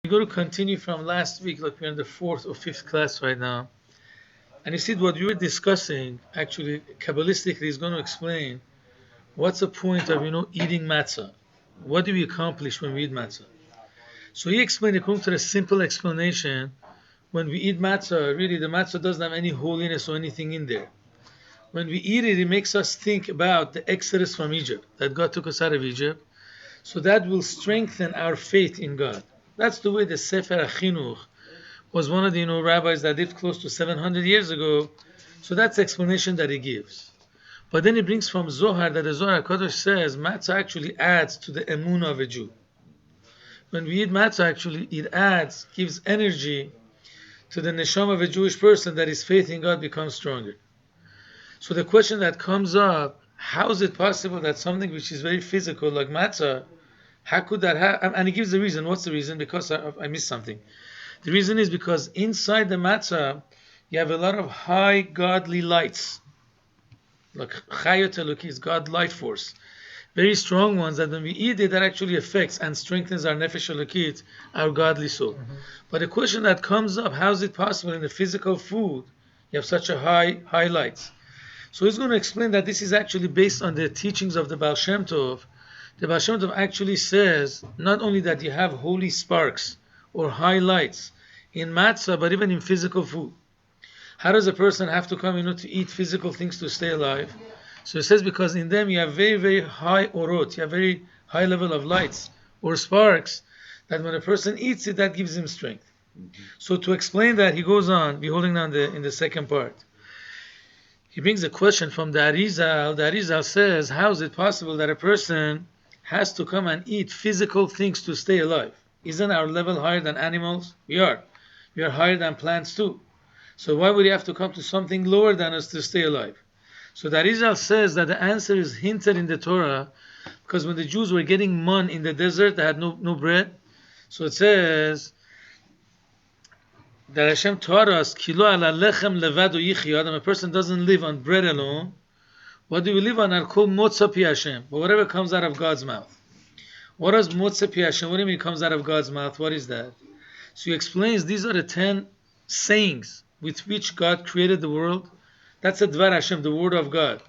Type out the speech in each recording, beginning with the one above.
We're going to continue from last week, like we're in the fourth or fifth class right now. And you see what we were discussing, actually, Kabbalistically is going to explain what's the point of, eating matzah. What do we accomplish when we eat matzah? So he explained, according to the simple explanation, when we eat matzah, really the matzah doesn't have any holiness or anything in there. When we eat it, it makes us think about the exodus from Egypt, that God took us out of Egypt. So that will strengthen our faith in God. That's the way the Sefer HaChinuch was one of the rabbis that lived close to 700 years ago. So that's the explanation that he gives. But then he brings from Zohar that the Zohar HaKadosh says matzah actually adds to the emunah of a Jew. When we eat matzah, actually it adds, gives energy to the neshama of a Jewish person, that his faith in God becomes stronger. So the question that comes up, how is it possible that something which is very physical like matzah, how could that happen? And he gives the reason. What's the reason? Because I missed something. The reason is because inside the matzah, you have a lot of high godly lights. Like Chayot Elokis, God light force. Very strong ones that when we eat it, that actually affects and strengthens our Nefesh Elokit, our godly soul. Mm-hmm. But the question that comes up, how is it possible in the physical food, you have such a high lights? So he's going to explain that this is actually based on the teachings of the Baal Shem Tov. The Baal Shem Tov actually says not only that you have holy sparks or highlights in matzah, but even in physical food. How does a person have to come, to eat physical things to stay alive? So it says because in them you have very, very high orot, you have very high level of lights or sparks, that when a person eats it, that gives him strength. Mm-hmm. So to explain that, he goes on, beholding on in the second part. He brings a question from the Arizal. The Arizal says, how is it possible that a person has to come and eat physical things to stay alive? Isn't our level higher than animals? We are. We are higher than plants too. So why would he have to come to something lower than us to stay alive? So the Arizal says that the answer is hinted in the Torah, because when the Jews were getting man in the desert, they had no bread. So it says that Hashem taught us, Kilo ala lechem levado yichi adam. A person doesn't live on bread alone. What do we live on? Al kol Matzah pi Hashem. But whatever comes out of God's mouth. What does Matzah pi Hashem? What do you mean it comes out of God's mouth? What is that? So he explains these are the 10 sayings with which God created the world. That's a Dvar Hashem, the word of God.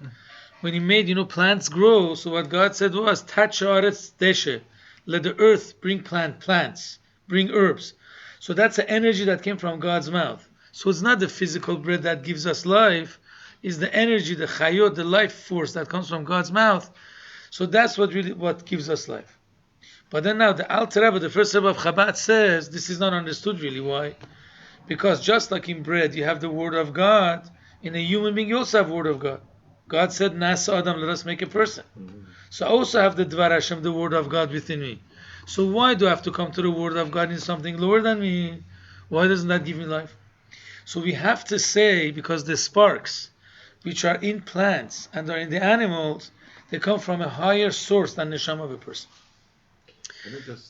When he made, plants grow, so what God said was, Tach haaretz deshe. Let the earth bring plants, bring herbs. So that's the energy that came from God's mouth. So it's not the physical bread that gives us life, it's the energy, the chayot, the life force that comes from God's mouth. So that's what gives us life. But then now the Alter Rebbe, the first Rebbe of Chabad, says this is not understood really. Why? Because just like in bread you have the word of God, in a human being you also have word of God. God said, Nasa Adam, let us make a person. Mm-hmm. So I also have the Dvar Hashem, the word of God within me. So why do I have to come to the word of God in something lower than me? Why doesn't that give me life? So we have to say, because the sparks which are in plants and are in the animals, they come from a higher source than the neshama of a person.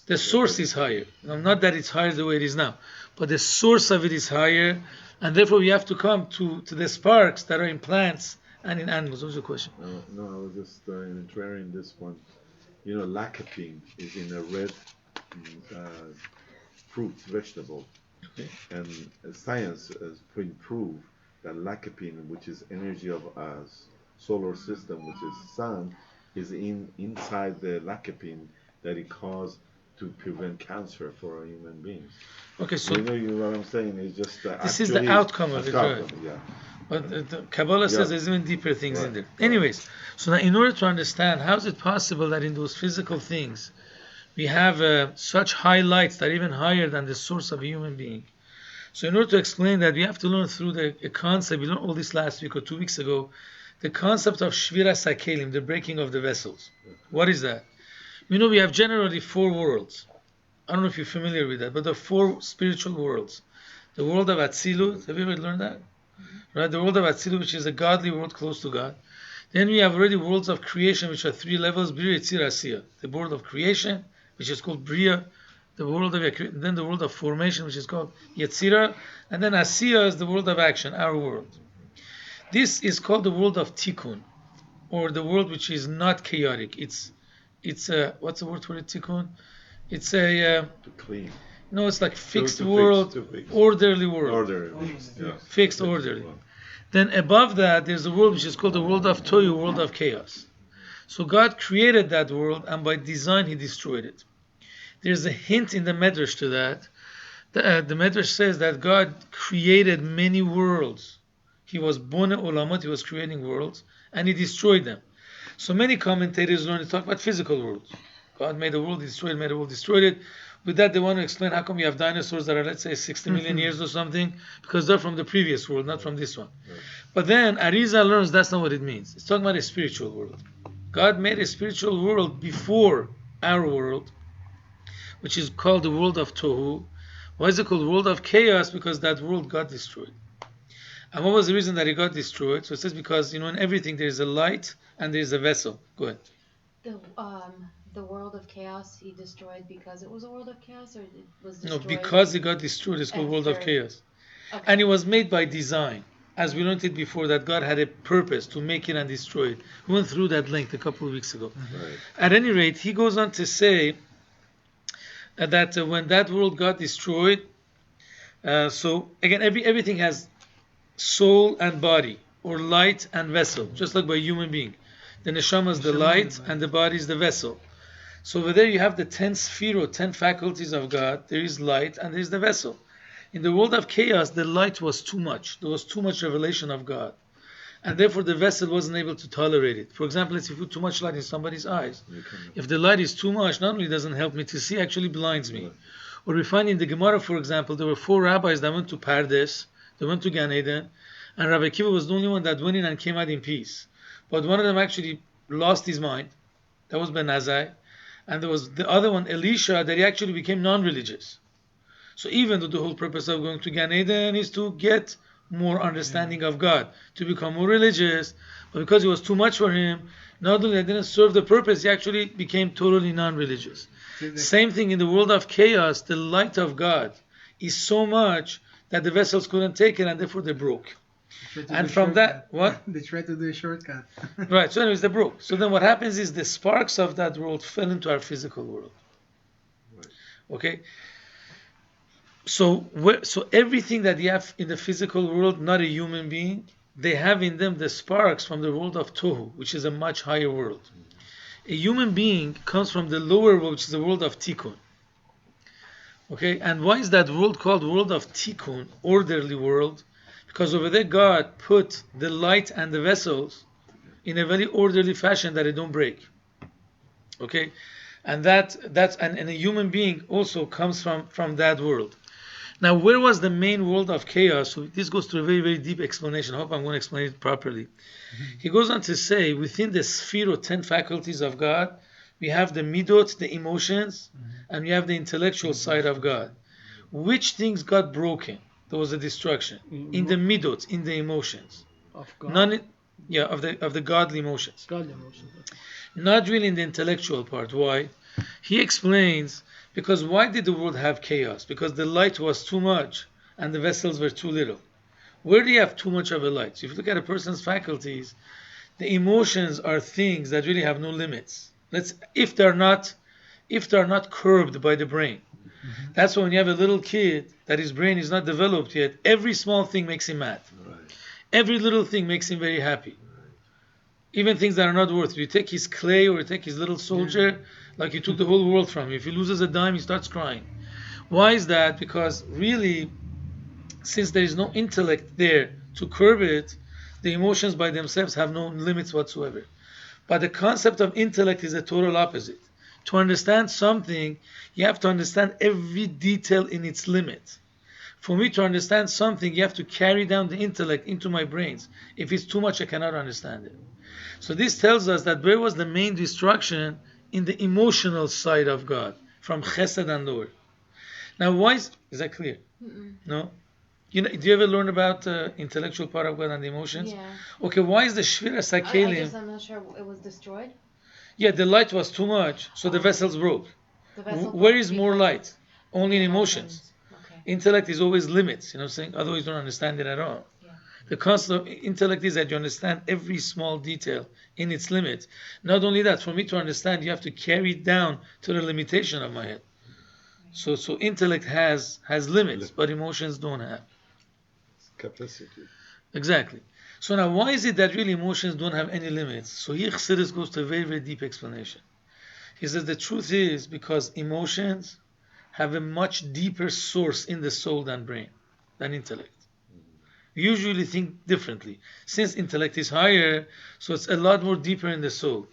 The source is higher. Not that it's higher the way it is now, but the source of it is higher, and therefore we have to come to the sparks that are in plants and in animals. What was your question? No, I was just inquiring this one. Lycopene is in a red fruit, vegetable. Okay. And science has proved that lycopene, which is energy of our solar system, which is sun, is inside the lycopene that it causes to prevent cancer for human beings. Okay, so what I'm saying is just this is the outcome of it, right? Yeah. But the Kabbalah says there's even deeper things in there. Anyways, so now in order to understand how is it possible that in those physical things we have such high lights that are even higher than the source of a human being. So in order to explain that, we have to learn through a concept. We learned all this last week or 2 weeks ago, the concept of Shviras HaKelim, the breaking of the vessels. What is that? We have generally 4 worlds. I don't know if you're familiar with that, but there are 4 spiritual worlds. The world of Atzilut, have you ever learned that? Right, the world of Atzilut, which is a godly world close to God. Then we have already worlds of creation, which are 3 levels, Bria, Yetzirah, Asiyah. The world of creation, which is called Bria, the world of then the world of formation, which is called Yetzirah, and then Asiyah is the world of action, our world. This is called the world of Tikkun, or the world which is not chaotic. It's what's the word for it, Tikkun? It's to clean. No, it's like fixed Too world, fixed. orderly world. Order. Yeah. Fixed, orderly. Then above that, there's a world which is called the world of Tohu, world of chaos. So God created that world, and by design, He destroyed it. There's a hint in the Medrash to that. The Medrash says that God created many worlds. He was Bona Olamot, He was creating worlds, and He destroyed them. So many commentators learn to talk about physical worlds. God made a world, He destroyed it, made a world, destroyed it. With that, they want to explain how come you have dinosaurs that are, let's say, 60 million years or something, because they're from the previous world, not from this one. Right. But then Arizal learns that's not what it means. It's talking about a spiritual world. God made a spiritual world before our world, which is called the world of Tohu. Why is it called world of chaos? Because that world got destroyed. And what was the reason that it got destroyed? So it says because, in everything there is a light and there is a vessel. Go ahead. The world of chaos He destroyed because it was a world of chaos, or it was No, destroyed? because it got destroyed, it's called world of chaos. Okay. And it was made by design. As we learned it before, that God had a purpose to make it and destroy it. We went through that length a couple of weeks ago. Right. At any rate, he goes on to say that when that world got destroyed, so again, everything has soul and body, or light and vessel, just like by a human being. The neshama is the light and the body is the vessel. So over there you have the 10 sefirot, 10 faculties of God. There is light and there is the vessel. In the world of chaos, the light was too much. There was too much revelation of God. And therefore the vessel wasn't able to tolerate it. For example, if you put too much light in somebody's eyes, if the light is too much, not only doesn't help me to see, actually blinds me. Or we find in the Gemara, for example, there were 4 rabbis that went to Pardes, they went to Gan Eden, and Rabbi Akiva was the only one that went in and came out in peace. But one of them actually lost his mind. That was Ben Azai. And there was the other one, Elisha, that he actually became non-religious. So even though the whole purpose of going to Gan Eden is to get more understanding of God, to become more religious, but because it was too much for him, not only that didn't serve the purpose, he actually became totally non-religious. Same thing in the world of chaos, the light of God is so much that the vessels couldn't take it and therefore they broke. And from that, what? They tried to do a shortcut. Right, so anyways, they broke. So then what happens is the sparks of that world fell into our physical world. Right. Okay? So everything that you have in the physical world, not a human being, they have in them the sparks from the world of Tohu, which is a much higher world. A human being comes from the lower world, which is the world of Tikkun. Okay, and why is that world called world of Tikkun, orderly world? Because over there God put the light and the vessels in a very orderly fashion that they don't break. Okay, and that's and a human being also comes from that world. Now, where was the main world of chaos? So this goes to a very, very deep explanation. I hope I'm going to explain it properly. Mm-hmm. He goes on to say, within the sphere of 10 faculties of God, we have the midot, the emotions, and we have the intellectual side of God. Which things got broken? There was a destruction in the midot, in the emotions. Of God. Of the godly emotions. Godly emotions. Not really in the intellectual part. Why? He explains, because why did the world have chaos? Because the light was too much and the vessels were too little. Where do you have too much of a light? So if you look at a person's faculties, the emotions are things that really have no limits. If they're not curbed by the brain. Mm-hmm. That's why when you have a little kid that his brain is not developed yet, every small thing makes him mad. Right. Every little thing makes him very happy. Right. Even things that are not worth it. You take his clay or you take his little soldier, like you took the whole world from him. If he loses a dime, he starts crying. Why is that? Because really, since there is no intellect there to curb it, the emotions by themselves have no limits whatsoever. But the concept of intellect is the total opposite. To understand something, you have to understand every detail in its limit. For me to understand something, you have to carry down the intellect into my brains. If it's too much, I cannot understand it. So this tells us that where was the main destruction? In the emotional side of God, from Chesed and lower. Now, why is that clear? Mm-mm. No? Do you ever learn about intellectual part of God and the emotions? Yeah. Okay, why is the Shvira Sakelim? I'm not sure it was destroyed. Yeah, the light was too much, so the vessels broke. Where is more light? Only in emotions. Okay. Intellect is always limits, you know what I'm saying? Otherwise you don't understand it at all. Yeah. The concept of intellect is that you understand every small detail in its limit. Not only that, for me to understand, you have to carry it down to the limitation of my head. So intellect has limits, but emotions don't have. Capacity. Exactly. So now, why is it that really emotions don't have any limits? So here Chassidus goes to a very, very deep explanation. He says the truth is because emotions have a much deeper source in the soul than intellect. We usually think differently. Since intellect is higher, so it's a lot more deeper in the soul.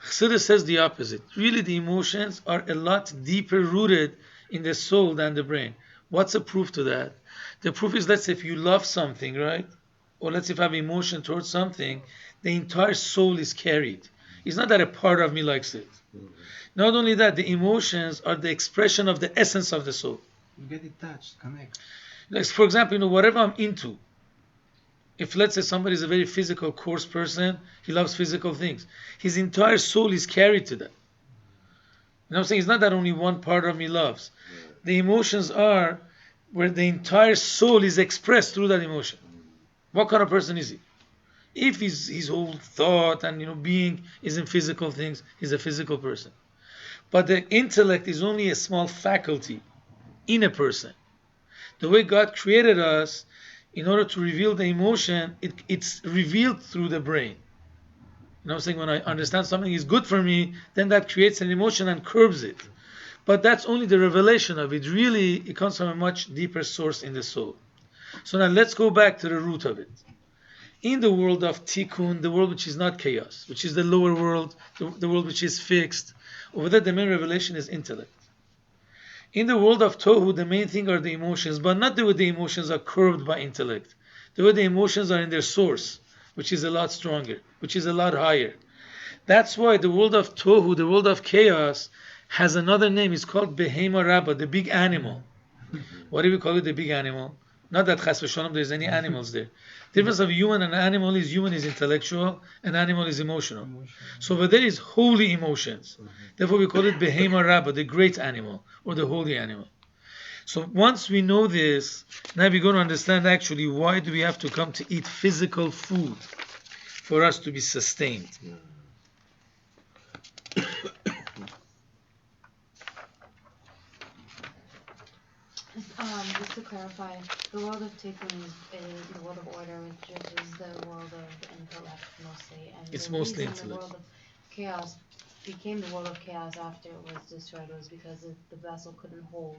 Chassidus says the opposite. Really, the emotions are a lot deeper rooted in the soul than the brain. What's the proof to that? The proof is, let's say if you love something, right? Or let's say if I have emotion towards something, the entire soul is carried. It's not that a part of me likes it. Not only that, the emotions are the expression of the essence of the soul. You get it touched, connect. Like, for example, whatever I'm into, if let's say somebody is a very physical, coarse person, he loves physical things. His entire soul is carried to that. You know what I'm saying? It's not that only one part of me loves. The emotions are where the entire soul is expressed through that emotion. What kind of person is he? If his whole thought and being is in physical things, he's a physical person. But the intellect is only a small faculty in a person. The way God created us, in order to reveal the emotion, it's revealed through the brain. You know what I'm saying? When I understand something is good for me, then that creates an emotion and curbs it. But that's only the revelation of it. Really, it comes from a much deeper source in the soul. So now let's go back to the root of it. In the world of tikkun, the world which is not chaos, which is the lower world, the world which is fixed, over there the main revelation is intellect. In the world of tohu, the main thing are the emotions, but not the way the emotions are curbed by intellect. The way the emotions are in their source, which is a lot stronger, which is a lot higher. That's why the world of tohu, the world of chaos, has another name. It's called Behema Rabbah, the big animal. Why do we call it the big animal? Not that chas v'shalom there's any animals there. The difference of human and animal is human is intellectual and animal is emotional. So over there is holy emotions. Therefore we call it Behema Rabbah, the great animal or the holy animal. So once we know this, now we're going to understand actually why do we have to come to eat physical food for us to be sustained. Just to clarify, the world of Tikkun is the world of order, which is the world of intellect mostly. And It's the mostly reason the intellect. world of chaos became the world of chaos after it was destroyed was because the vessel couldn't hold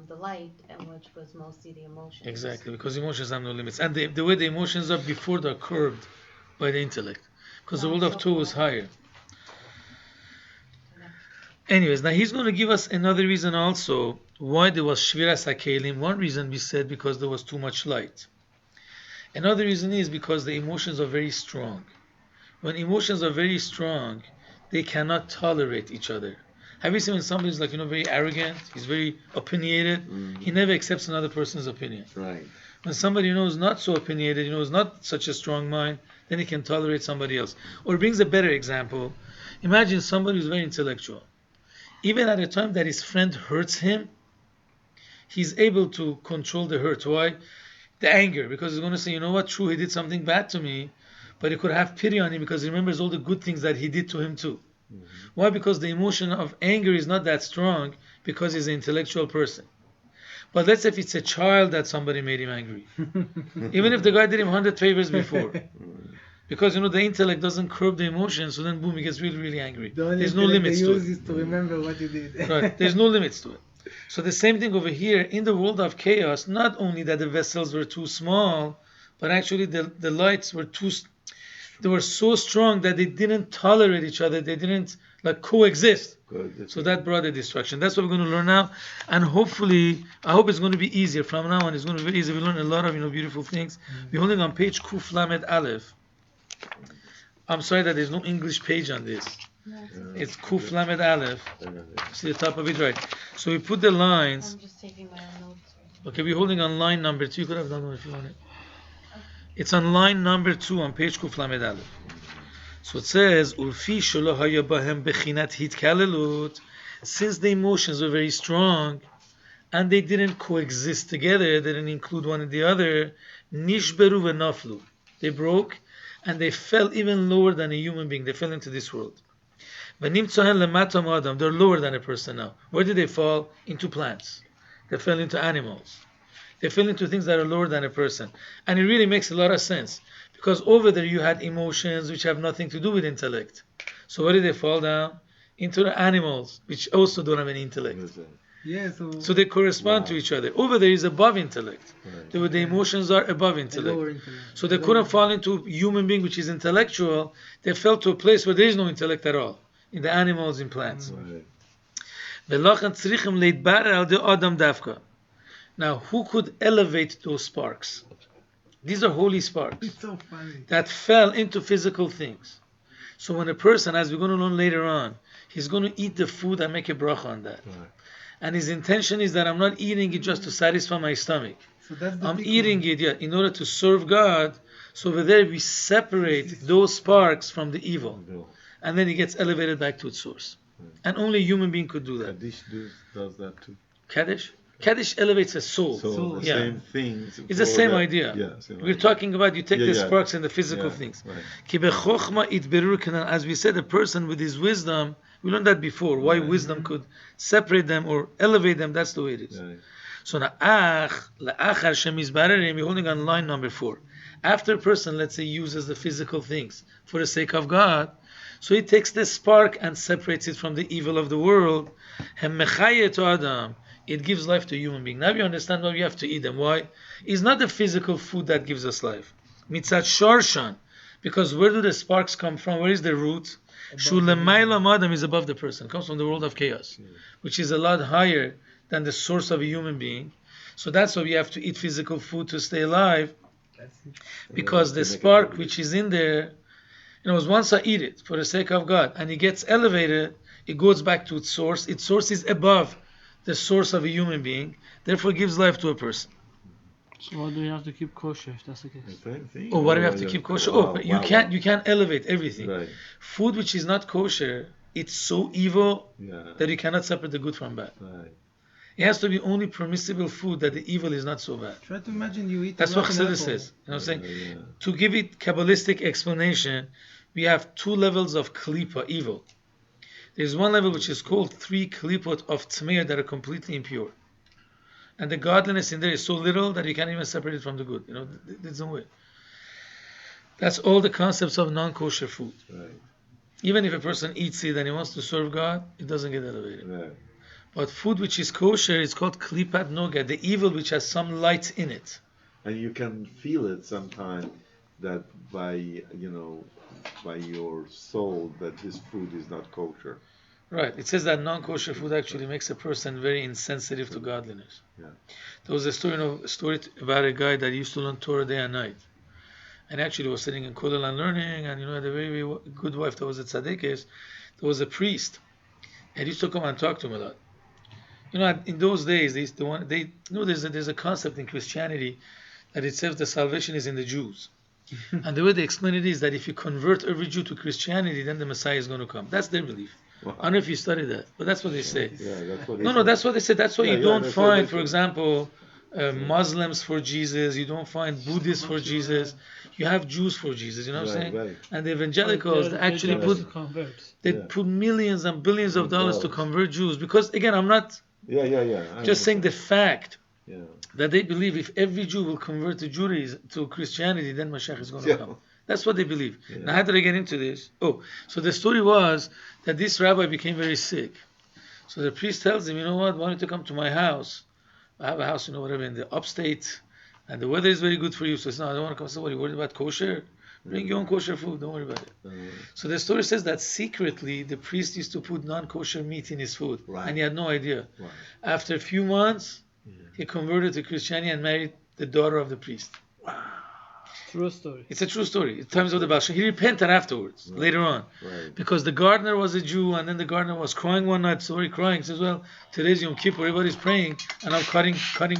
the light, and which was mostly the emotions. Exactly, because emotions have no limits. And the way the emotions are before they're curbed by the intellect. Because the world of two is higher. Anyways, now he's going to give us another reason also why there was Shviras HaKelim. One reason we said because there was too much light. Another reason is because the emotions are very strong. When emotions are very strong, they cannot tolerate each other. Have you seen when somebody's very arrogant, he's very opinionated, he never accepts another person's opinion. Right. When somebody is not so opinionated, is not such a strong mind, then he can tolerate somebody else. Or brings a better example. Imagine somebody who's very intellectual. Even at a time that his friend hurts him, he's able to control the hurt. Why? The anger. Because he's going to say, you know what, true, he did something bad to me, but he could have pity on him because he remembers all the good things that he did to him too. Why? Because the emotion of anger is not that strong because he's an intellectual person. But let's say if it's a child that somebody made him angry. Even if the guy did him 100 favors before. Because the intellect doesn't curb the emotions, so then boom, he gets really, really angry. There's no limits to it. Is to remember what you did. Right. There's no limits to it. So the same thing over here in the world of chaos. Not only that the vessels were too small, but actually the lights were they were so strong that they didn't tolerate each other. They didn't coexist. So that brought the destruction. That's what we're going to learn now, and hopefully, I hope it's going to be easier from now on. It's going to be very easy. We learn a lot of beautiful things. We're holding on page Kuf Lamed Aleph. I'm sorry that there's no English page on this. It's Kuf Lamed Aleph. See the top of it, right? So we put the lines. I'm just taking my notes. Okay, we're holding on line number 2. You could have done one if you wanted. It's on line number 2 on page Kuf Lamed Aleph. So it says, Ulfi shelo haya bahem bechinat hitkalelut. Since the emotions were very strong and they didn't coexist together, they didn't include one in the other, nishberu v'naflu. They broke and they fell even lower than a human being. They fell into this world. They're lower than a person now. Where did they fall? Into plants. They fell into animals. They fell into things that are lower than a person. And it really makes a lot of sense. Because over there you had emotions which have nothing to do with intellect. So where did they fall down? Into the animals, which also don't have any intellect. Yeah, So they correspond to each other. Over there is above intellect. Right. The emotions are above intellect. So they couldn't fall into human being which is intellectual. They fell to a place where there is no intellect at all. In the animals, in plants. Right. Now, who could elevate those sparks? These are holy sparks It's so funny. that fell into physical things. So when a person, as we're going to learn later on, he's going to eat the food and make a bracha on that. Right. And his intention is that I'm not eating it just to satisfy my stomach. So that's the I'm tikkun. eating it, in order to serve God. So over there we separate those sparks from the evil. And then it gets elevated back to its source. And only a human being could do that. Kaddish does that too. Kaddish? Kaddish elevates a soul. So the Yeah. same things. It's the same idea. Yeah, same We're idea. talking about you take Yeah, the yeah. sparks and the physical Yeah, things. right. Ki bechokhma itberur kanan. As we said, a person with his wisdom, we learned that before, why Right. wisdom could separate them or elevate them, that's the way it is. Right. So now, la'achar shemizbarerim, you're holding on line number 4. After a person, let's say, uses the physical things for the sake of God, so he takes the spark and separates it from the evil of the world. Hem mechaye to Adam. It gives life to a human being. Now you understand why we have to eat them. Why? It's not the physical food that gives us life. Mitzat shorshan. Because where do the sparks come from? Where is the root? Shulemayla Adam is above the person. It comes from the world of chaos, which is a lot higher than the source of a human being. So that's why we have to eat physical food to stay alive. Because the spark which is in there, once I eat it for the sake of God and it gets elevated, it goes back to its source. Its source is above the source of a human being, therefore gives life to a person. So why do you have to keep kosher if that's the case? The same thing. Oh, why do we have to keep kosher? But you can't elevate everything. Right. Food which is not kosher, it's so evil Yeah. that you cannot separate the good from bad. Right. It has to be only permissible food that the evil is not so bad. Try to imagine you eat. That's a what rotten Chasidut apple. says. You know what I'm saying? Yeah. To give it Kabbalistic explanation, we have 2 levels of klipa, evil. There's one level which is called 3 klipot of tmeir that are completely impure. And the godliness in there is so little that you can't even separate it from the good. There's no way. That's all the concepts of non-kosher food. Right. Even if a person eats it and he wants to serve God, it doesn't get elevated. Right. But food which is kosher is called klipat noga, the evil which has some light in it. And you can feel it sometimes that by your soul that this food is not kosher. Right. It says that non-kosher food actually makes a person very insensitive to godliness. Yeah. There was a story about a guy that used to learn Torah day and night. And actually was sitting in Kollel and learning, and had a very, very good wife that was a tzaddikus. There was a priest, and he used to come and talk to him a lot. In those days, there's a concept in Christianity that it says the salvation is in the Jews. And the way they explain it is that if you convert every Jew to Christianity, then the Messiah is going to come. That's their belief. Wow. I don't know if you studied that, but that's what they say. Yeah, that's what No, that's what they say. That's why you don't that's what they find, for say. example, Muslims for Jesus. You don't find Buddhists for Jesus. You have Jews for Jesus. You know what I'm saying? Right. And the evangelicals, they actually put millions and billions of dollars to convert Jews. Because again, I'm not Yeah. just saying the fact Yeah. that they believe if every Jew will convert to Judaism, to Christianity, then Mashiach is going to come. That's what they believe. Yeah. Now, how did I get into this? So the story was that this rabbi became very sick. So the priest tells him, why don't you come to my house? I have a house, whatever, in the upstate, and the weather is very good for you. So he says, no, I don't want to come. So what, are you worried about kosher? Bring your own kosher food. Don't worry about it. So the story says that secretly, the priest used to put non-kosher meat in his food. Right. And he had no idea. Right. After a few months, he converted to Christianity and married the daughter of the priest. True story. It's a true story. In terms of the Baal Shem. He repented afterwards, later on. Right. Because the gardener was a Jew, and then the gardener was crying one night. So he crying. He says, well, today's Yom Kippur, everybody's praying, and I'm cutting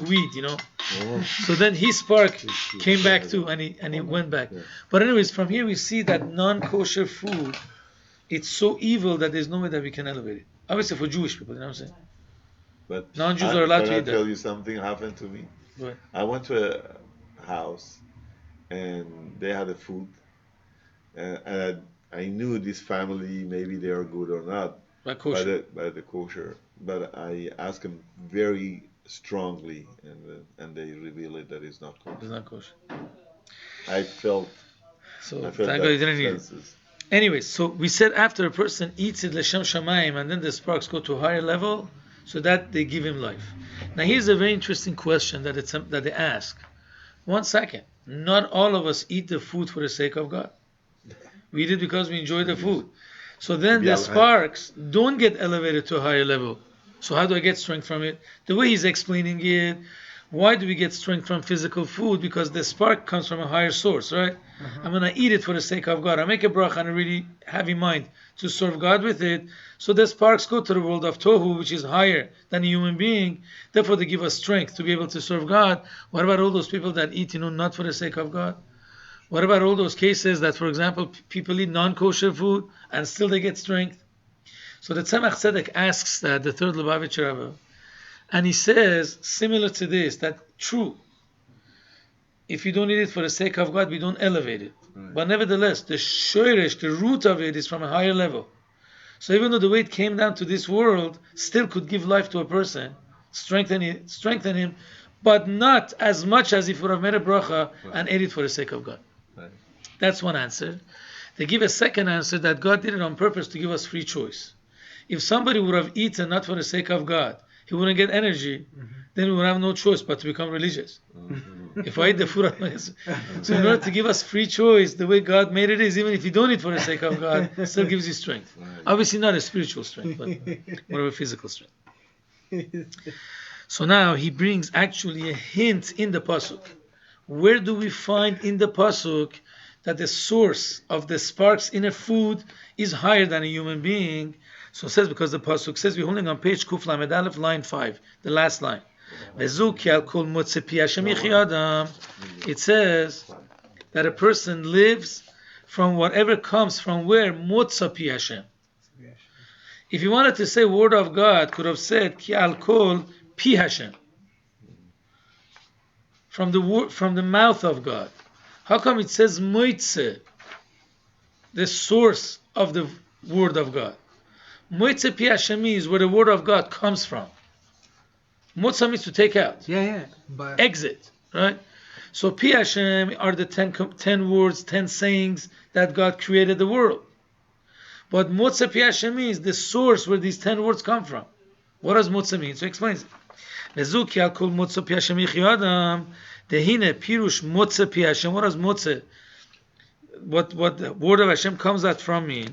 weed, Oh. So then his spark came back too, and he went back. Yeah. But anyways, from here we see that non-kosher food, it's so evil that there's no way that we can elevate it. Obviously for Jewish people, you know what I'm saying? But Non-Jews are allowed to eat Can I tell that. you something happened to me? Right. I went to a house and they had a food and I knew this family, maybe they are good or not By kosher. by the kosher, but I asked them very strongly, and they revealed it that it's not It's kosher. not kosher. I felt So I felt thank God you that didn't eat it. senses. Anyway, so we said after a person eats it l'shem shamayim and then the sparks go to a higher level, so that they give him life. Now here's a very interesting question that they ask. 1 second. Not all of us eat the food for the sake of God. We eat it because we enjoy the food. So then the sparks don't get elevated to a higher level. So how do I get strength from it? The way he's explaining it, why do we get strength from physical food? Because the spark comes from a higher source, right? I'm going to eat it for the sake of God. I make a bracha and a really heavy mind to serve God with it. So the sparks go to the world of Tohu, which is higher than a human being. Therefore, they give us strength to be able to serve God. What about all those people that eat, not for the sake of God? What about all those cases that, for example, people eat non-kosher food and still they get strength? So the Tzemach Tzedek asks that, the third Lubavitcher Rebbe, and he says, similar to this, that true, if you don't eat it for the sake of God, we don't elevate it. Right. But nevertheless, the shoresh, the root of it is from a higher level. So even though the way it came down to this world still could give life to a person, strengthen him, but not as much as if he would have made a bracha and ate it for the sake of God. Right. That's one answer. They give a second answer that God did it on purpose to give us free choice. If somebody would have eaten not for the sake of God, he wouldn't get energy, then we would have no choice but to become religious. If I eat the food, so in order to give us free choice, the way God made it is, even if you don't eat for the sake of God, it still gives you strength. Right. Obviously not a spiritual strength, but more of a physical strength. So now he brings actually a hint in the pasuk. Where do we find in the pasuk that the source of the sparks in a food is higher than a human being? So it says, because the pasuk says, we're holding on page Kuf Lamed Aleph, line 5, the last line. It says that a person lives from whatever comes from where Matzah pi Hashem. If you wanted to say word of God, could have said ki al kol pi Hashem, from the mouth of God. How come it says Moitze, the source of the word of God? Moitze pi Hashem is where the word of God comes from. Motzah means to take out. Yeah. But Exit, right? So Pi Hashem are the 10 words, 10 sayings that God created the world. But Motzah Pi Hashem is the source where these 10 words come from. What does Motzah mean? So he explains it. Vezu ki al kol Motzah Pi Hashem yichyu adam, dehine pirush Motzah Pi Hashem. What does Motzah? What the word of Hashem comes out from mean?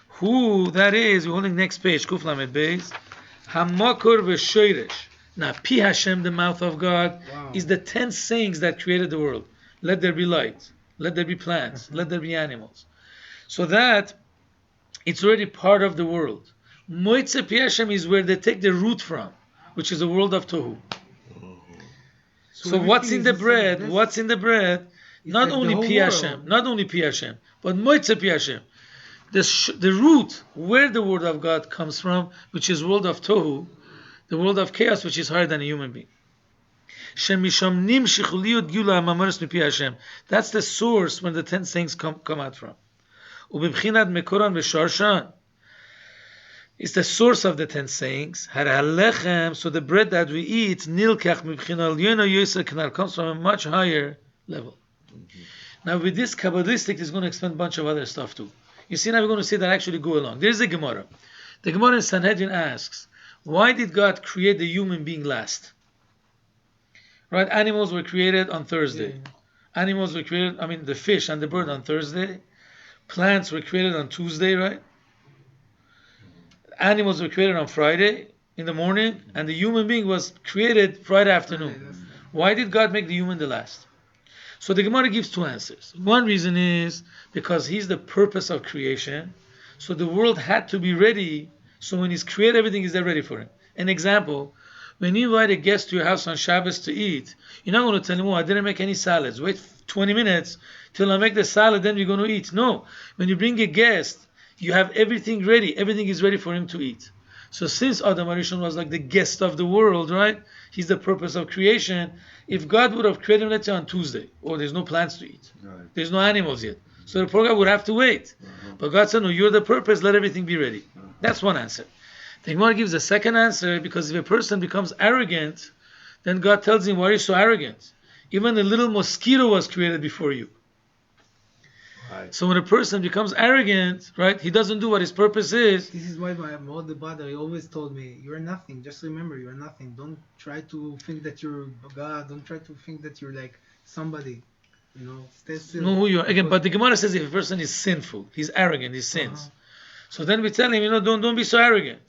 Who that is? We're holding next page, Kuf Lamed Beis. Hamakor v'shoyresh. Now, Pi Hashem, the mouth of God, is the 10 sayings that created the world. Let there be light. Let there be plants. Let there be animals. So that, it's already part of the world. Moitze Pi Hashem is where they take the root from, which is the world of Tohu. So what's in the bread? What's in the bread? Not only Pi Hashem, but Moitze Pi Hashem. The root, where the word of God comes from, which is world of Tohu, the world of chaos, which is higher than a human being. That's the source when the 10 things come out from. It's the source of the 10 sayings. So the bread that we eat comes from a much higher level. Now with this Kabbalistic is going to explain a bunch of other stuff too. You see, now we're going to see that actually go along. There's a Gemara. The Gemara in Sanhedrin asks, why did God create the human being last? Right? Animals were created on Thursday. Animals were created, the fish and the bird on Thursday. Plants were created on Tuesday, right? Animals were created on Friday in the morning, and the human being was created Friday afternoon. Why did God make the human the last? So the Gemara gives 2 answers. One reason is because he's the purpose of creation. So the world had to be ready. So when he's created, everything is there ready for him. An example, when you invite a guest to your house on Shabbos to eat, you're not going to tell him, I didn't make any salads. Wait 20 minutes till I make the salad, then we're going to eat. No. When you bring a guest, you have everything ready. Everything is ready for him to eat. So since Adam HaRishon was like the guest of the world, right? He's the purpose of creation. If God would have created him, let's say on Tuesday, there's no plants to eat. Right. There's no animals yet. So the poor guy would have to wait. But God said, no, you're the purpose, let everything be ready. That's one answer. The Gemara gives a second answer, because if a person becomes arrogant, then God tells him, why are you so arrogant? Even a little mosquito was created before you. Right. So when a person becomes arrogant, right, he doesn't do what his purpose is. This is why my older brother, he always told me, you're nothing. Just remember, you're nothing. Don't try to think that you're God. Don't try to think that you're like somebody. You know, stay still. Know who you are. Again, but the Gemara says if a person is sinful, he's arrogant, he sins. So then we tell him, don't be so arrogant.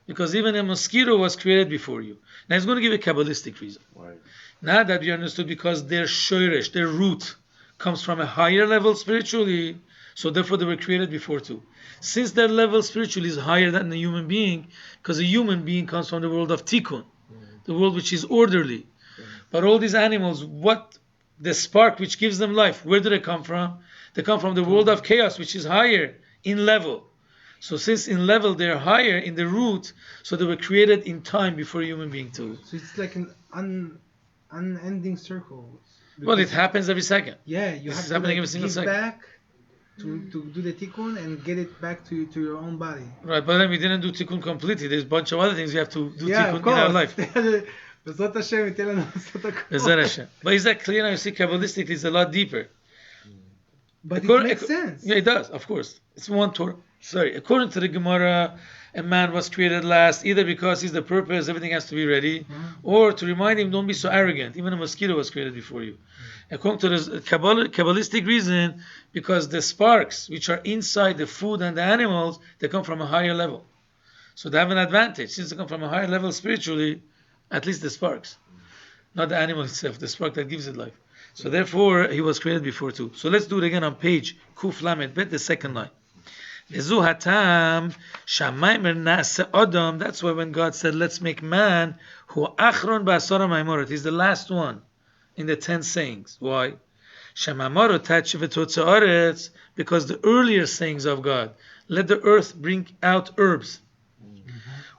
Because even a mosquito was created before you. Now he's going to give a Kabbalistic reason. Right. Now that we understood, because their shoresh, their root, comes from a higher level spiritually, so therefore they were created before too. Since that level spiritually is higher than the human being, because a human being comes from the world of tikkun, the world which is orderly. But all these animals, the spark which gives them life, where do they come from? They come from the world of chaos, which is higher in level. So since in level they're higher in the root, so they were created in time before a human being too. So it's like an unending circle. Well, it happens every second. Yeah, you This have is to happening like, every single give second. back to do the tikkun and get it back to your own body. Right, but then we didn't do tikkun completely. There's a bunch of other things we have to do Yeah, tikkun of course. in our life. Bezrat Hashem, ייתן לנו לעשות הכל. Bezrat Hashem. But is that clear now? You see, Kabbalistically, it's a lot deeper. But According- it makes sense. Yeah, it does, of course. It's one Torah. Sorry, according to the Gemara, a man was created last, either because he's the purpose, everything has to be ready, or to remind him, don't be so arrogant. Even a mosquito was created before you. According to the Kabbalistic reason, because the sparks, which are inside the food and the animals, they come from a higher level. So they have an advantage. Since they come from a higher level spiritually, at least the sparks. Not the animal itself, the spark that gives it life. So therefore, he was created before too. So let's do it again on page Kuf Lamed Bet, the second line. Lezu hatam shamaymer nase adam. That's why when God said, let's make man, hu achron ba'asara maimorat. He's the last one in the 10 sayings. Why? Shamamaro tachivetotzaaretz, because the earlier sayings of God, let the earth bring out herbs.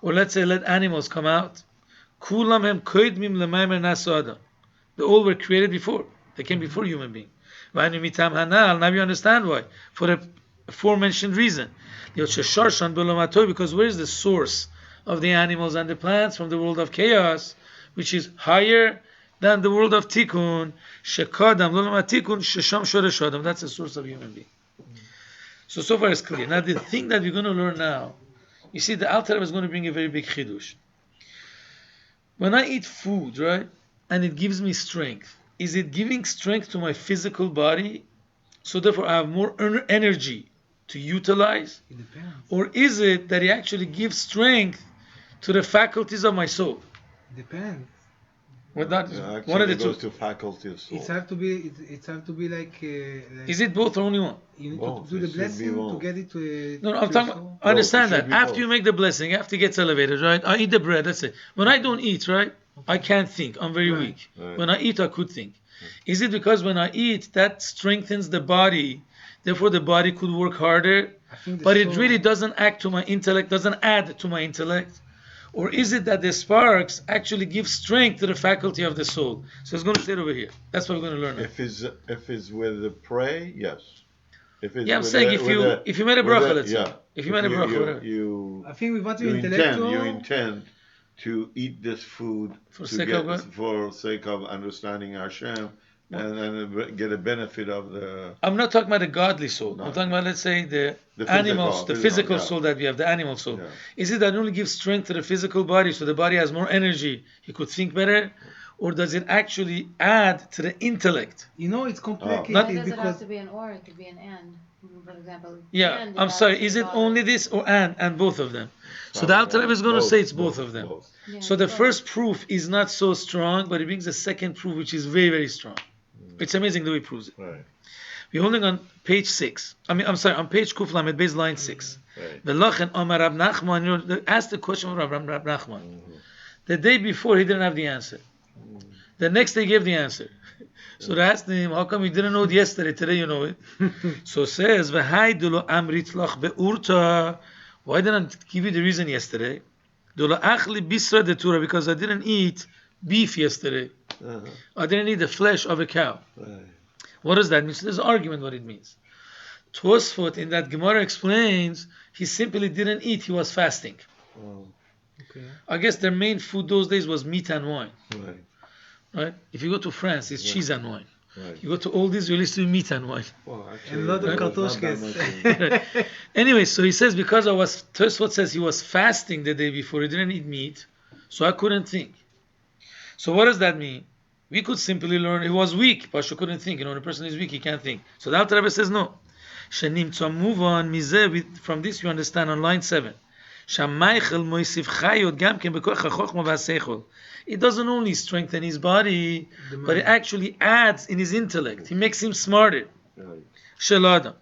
Or let's say, let animals come out. Kulam hem koidmim lemaymer nase adam. They all were created before. They came before human being. Now you understand why. For the aforementioned reason. Because where is the source of the animals and the plants? From the world of chaos, which is higher than the world of tikkun. That's the source of human being. So far it's clear. Now the thing that we're going to learn now, you see, the Alter Rebbe is going to bring a very big chidush. When I eat food, right, and it gives me strength, is it giving strength to my physical body, so therefore I have more energy to utilize? It depends. Or is it that it actually gives strength to the faculties of my soul? Depends. Well, that Yeah, one of the actually goes two. to faculty of soul. It's have to be. It's have to be like. Is it both or only one? You need Both. to do the It should be blessing to both. get it to. No, to I'm your talking. soul. I understand Both. It should that. be After both. you make the blessing, after it gets elevated, right? I eat the bread. That's it. When I don't eat, right, I can't think. I'm very Right. weak. Right. When I eat, I could think. Is it because when I eat, that strengthens the body, therefore the body could work harder? I think the But it soul- really doesn't act to my intellect, doesn't add to my intellect? Or is it that the sparks actually give strength to the faculty of the soul? So it's going to sit over here. That's what we're going to learn now. If it's with the prey, yes. If it's Yeah, I'm with saying the- if with you the- if you made a with bracha, the- let's say. yeah. If you made a bracha, whatever. You I think with what you intend intellectual. to eat this food For to sake get, of God? for sake of understanding Hashem and get a benefit of the I'm not talking about the godly soul. No. I'm talking about, let's say, the The animals, the physical yeah. soul that we have, the animal soul. Yeah. Is it that only gives strength to the physical body, so the body has more energy, he could think better? Or does it actually add to the intellect? You know, it's complicated Not- Why does it have because to be an or? It could be an and. For example, Yeah, and I'm has sorry. to Is it God. only this or and both of them? So the Alter Rebbe is going to say it's both of them. both. Yeah, So the both. first proof is not so strong, but it brings a second proof which is very, very strong. It's amazing the way he proves it. Right, We're holding on page 6. I'm sorry, on page Kuf Lamed, base line 6. right. Velochen Omar Rab Nachman, ask the question of Rab Nachman. The day before, he didn't have the answer. The next day, he gave the answer. So they asked him, how come you didn't know it yesterday? Today you know it. So says, "V'haidulo amrit lach be'urta." Why didn't I give you the reason yesterday? Dulo achli bisra de tura, because I didn't eat beef yesterday. Uh-huh. I didn't eat the flesh of a cow. Right. What does that mean? So there's an argument what it means. Tosfot in that Gemara explains he simply didn't eat, he was fasting. Oh, Okay. I guess their main food those days was meat and wine. right, Right? If you go to France, it's Yeah. cheese and wine. right. You go to all these, you'll used to be meat and wine. Well, actually, And a lot of there was not that kartoshkas. much Anyway, so he says because Tosfot says he was fasting the day before, he didn't eat meat, so I couldn't think. So what does that mean? We could simply learn he was weak, but she couldn't think. You know, when a person is weak, he can't think. So the Alter Rebbe says no. Move on, from this you understand on line 7. It doesn't only strengthen his body, but it actually adds in his intellect. He makes him smarter. right. Shel Adam.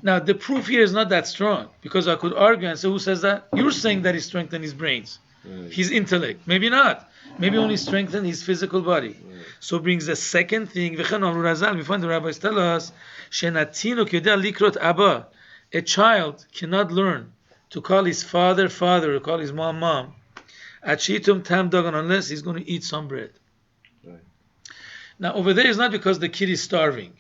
Now the proof here is not that strong, because I could argue and say, who says that? You're saying that he strengthened his brains, Right. his intellect. Maybe not. Maybe only strengthened his physical body. Right. So brings the second thing. We find the rabbis tell us, Abba. A child cannot learn to call his father father or call his mom mom unless he's going to eat some bread. Right. Now over there is not because the kid is starving,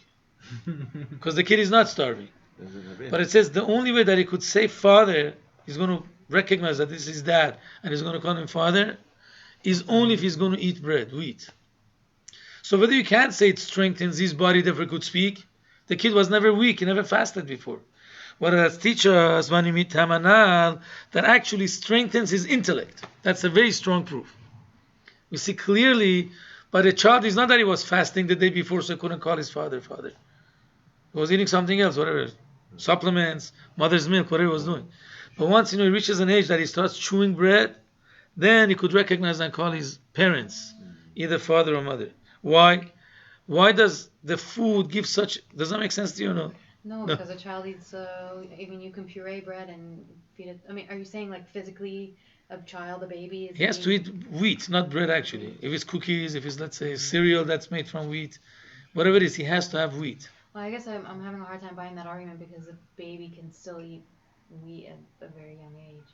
because the kid is not starving. Doesn't have it. But it says the only way that he could say father, he's going to recognize that this is dad, and he's going to call him father, is only if he's going to eat bread, wheat. So whether you can't say it strengthens his body, therefore could speak, the kid was never weak, he never fasted before. What does teach us, that actually strengthens his intellect. That's a very strong proof. We see clearly, but a child is not that he was fasting the day before, so he couldn't call his father father. He was eating something else, whatever, supplements, mother's milk, whatever he was doing. But once he reaches an age that he starts chewing bread, then he could recognize and call his parents, either father or mother. Why? Why does the food give such? Does that make sense to you? No. No, because a child eats, I mean, you can puree bread and feed it. I mean, are you saying like physically a child, a baby is He has to eat wheat, not bread actually. If it's cookies, if it's, let's say, cereal that's made from wheat, whatever it is, he has to have wheat. Well, I guess I'm having a hard time buying that argument because a baby can still eat wheat at a very young age.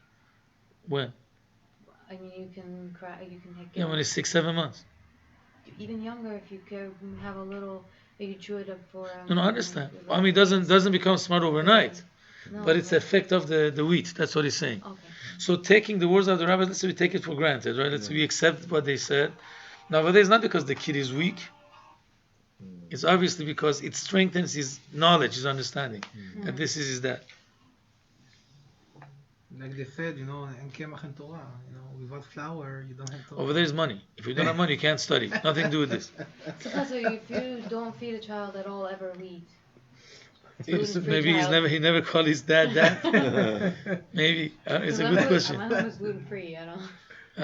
When? I mean, you can Yeah, when he's 6-7 months. even younger if you can have a little, maybe chew it up for. No, I understand. I mean, it doesn't become smart overnight, No, but it's the effect of the wheat. That's what he's saying. Okay. So taking the words of the rabbis, let's say we take it for granted, right? Let's say we accept what they said. Now, but it's not because the kid is weak. It's obviously because it strengthens his knowledge, his understanding, that this is his dad. Like they said, you know, in Kemach and Torah, you know, without flour, you don't have Torah. Over there is money. If you don't have money, you can't study. Nothing to do with this. So if you don't feed a child at all ever wheat, Maybe he never called his dad dad. Maybe it's a good question. My home is gluten free. I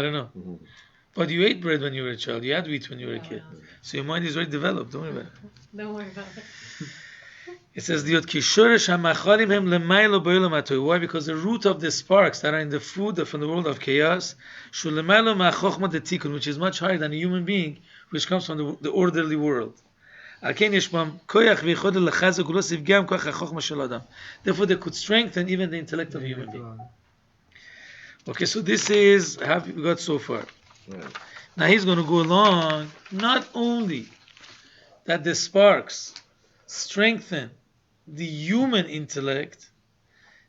don't know. Mhm. But you ate bread when you were a child. You had wheat when you were a No, kid. no. So your mind is very developed. Don't worry about it. Don't worry about it. It says why? Because the root of the sparks that are in the food from the world of chaos, which is much higher than a human being, which comes from the orderly world. Therefore, they could strengthen even the intellect of a human being. Okay, so this is how we got so far. Right. Now he's going to go along. Not only that the sparks strengthen the human intellect,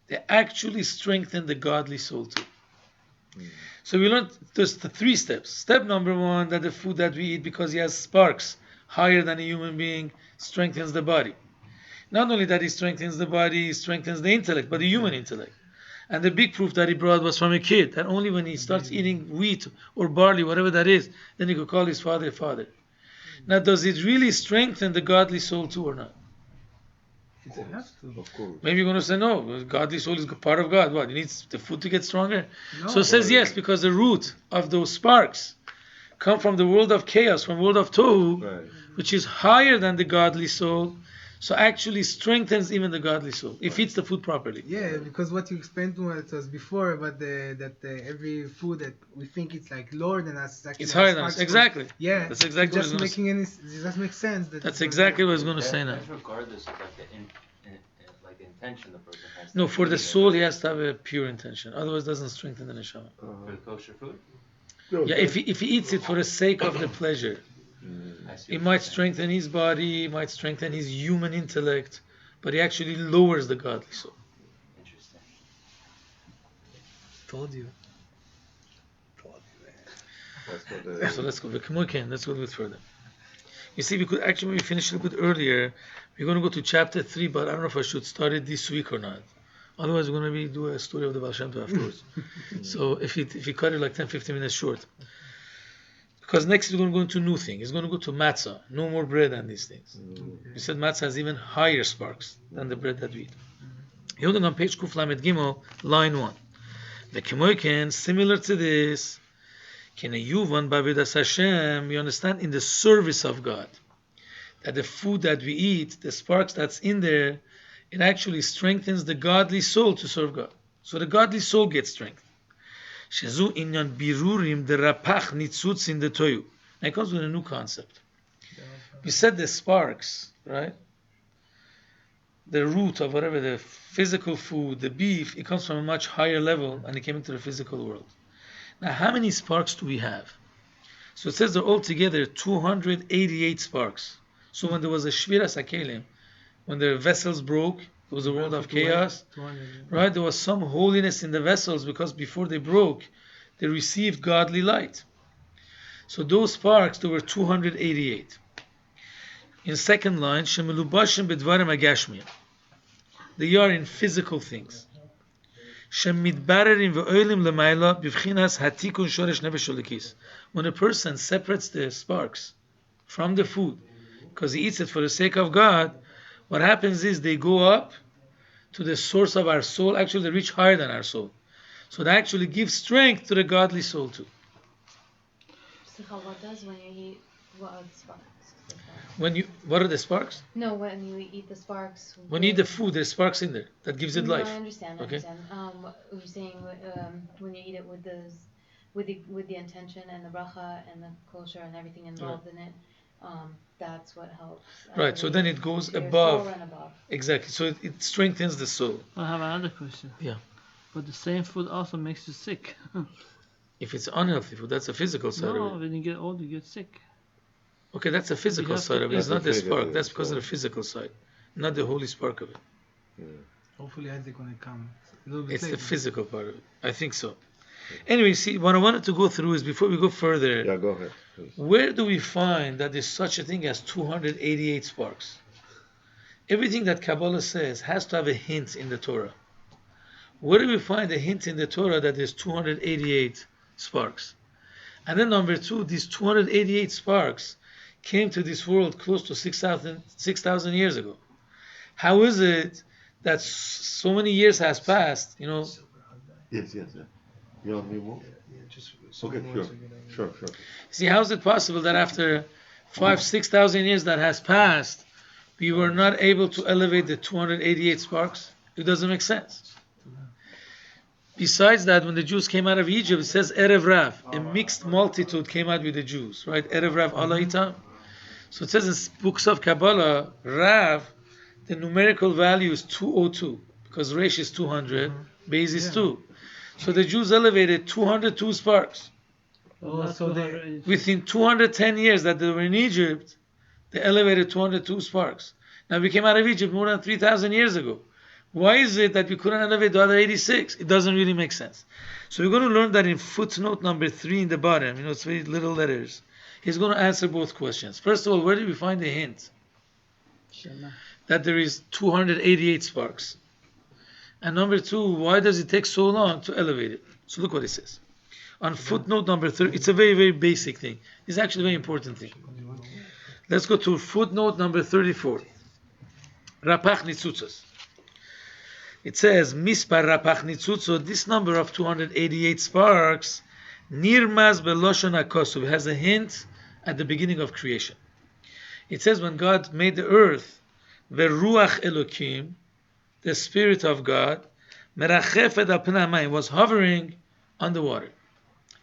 they actually strengthen the godly soul too. So we learned just the 3 steps. Step number 1, that the food that we eat, because he has sparks higher than a human being, strengthens the body. Not only that he strengthens the body, he strengthens the intellect, but the human intellect. And the big proof that he brought was from a kid, that only when he starts eating wheat or barley, whatever that is, then he could call his father father. Now, does it really strengthen the godly soul too or not? It has to. Of course. Maybe you're going to say no, godly soul is part of God. What, he needs the food to get stronger? No. So it says yes, because the root of those sparks come from the world of chaos, from the world of Tohu, Right. which is higher than the godly soul, so actually strengthens even the godly soul, if eats the food properly. Yeah, because what you explained to us before about every food that we think it's like lower than us, actually It's higher has than us. sparks. Exactly. Yeah, That's exactly what just I was making it just makes sense. That's exactly what I was going to say now. That's regardless of like the intention the person has. No, to for eat the it, soul, he right? has to have a pure intention. Otherwise, it doesn't strengthen the neshama. For the kosher food. Yeah, if he eats it for the sake of the pleasure, I see it what might you're saying. strengthen his body, it might strengthen his human intellect, but he actually lowers the godly soul. Interesting. Told you. That's what So let's go. Let's go a little bit further. You see, we could actually maybe finish a little bit earlier. We're going to go to chapter 3, but I don't know if I should start it this week or not. Otherwise, we're going to do a story of the Baal Shem Tov afterwards. So if you cut it like 10-15 minutes short. Because next we're going to go into new thing. It's going to go to Matzah. No more bread and these things. We said Matzah has even higher sparks than the bread that we eat. Holding on page Kuf Lamed Gimel, line 1. The Kemoiken, similar to this, Yuvan Bavidas Hashem, you understand, in the service of God, that the food that we eat, the sparks that's in there, it actually strengthens the godly soul to serve God. So the godly soul gets strength. Shezu inyan birurim the rapach nitzutz in the toyu. Now it comes with a new concept. We said the sparks, right? The root of whatever, the physical food, the beef, it comes from a much higher level and it came into the physical world. Now, how many sparks do we have? So it says there are altogether 288 sparks. So when there was a Shviras HaKelim, when the vessels broke, it was a world of chaos, right? There was some holiness in the vessels because before they broke, they received godly light. So those sparks, there were 288. In second line, Shemelubashim b'dvarim agashmiyim. They are in physical things. When a person separates the sparks from the food because he eats it for the sake of God, what happens is they go up to the source of our soul. Actually, they reach higher than our soul. So they actually give strength to the godly soul too. So what does when you eat what are the sparks? What are the sparks? No, when you eat the sparks. When you eat the food, there's sparks in there that gives it life. I understand. Okay. You're saying when you eat it with the intention and the bracha and the kosher and everything involved in it, that's what helps. Right. So then it goes your above. soul and above. Exactly. So it strengthens the soul. I have another question. Yeah. But the same food also makes you sick. If it's unhealthy food, that's a physical side No, of it. when you get old, you get sick. Okay, that's a physical have to side of it. It's eat not the the spark. physical That's because of the side. physical side, not the holy spark of it. Hopefully Isaac when it comes. A little bit It's the later. physical part of it. I think so. Anyway, see, what I wanted to go through is before we go further, Yeah, go ahead. Please. where do we find that there's such a thing as 288 sparks? Everything that Kabbalah says has to have a hint in the Torah. Where do we find a hint in the Torah that there's 288 sparks? And then number two, these 288 sparks came to this world close to 6,000 years ago. How is it that so many years has passed, Yes. You want me more? Okay, sure. See, how is it possible that after 6,000 years that has passed, we were not able to elevate the 288 sparks? It doesn't make sense. Besides that, when the Jews came out of Egypt, it says Erev Rav, a mixed multitude came out with the Jews, right? Erev Rav Allah Itam. So it says in books of Kabbalah, Rav, the numerical value is 202, because Resh is 200, Beis is 2. So the Jews elevated 202 sparks. So they, Within 210 years that they were in Egypt, they elevated 202 sparks. Now we came out of Egypt more than 3,000 years ago. Why is it that we couldn't elevate the other 86? It doesn't really make sense. So we're going to learn that in footnote number 3 in the bottom. It's very little letters. He's going to answer both questions. First of all, where do we find the hint that there is 288 sparks? And number 2, why does it take so long to elevate it? So look what it says. On footnote number 3, it's a very, very basic thing. It's actually a very important thing. Let's go to footnote number 34. Rapach Nitzutzos. It says, Mispar Rapach Nitzutzo, this number of 288 sparks, Nirmaz Beloshon HaKosuv, has a hint at the beginning of creation. It says when God made the earth, Veruach Elokim, the Spirit of God, Merachefet al Pnei Hamayim, was hovering on the water.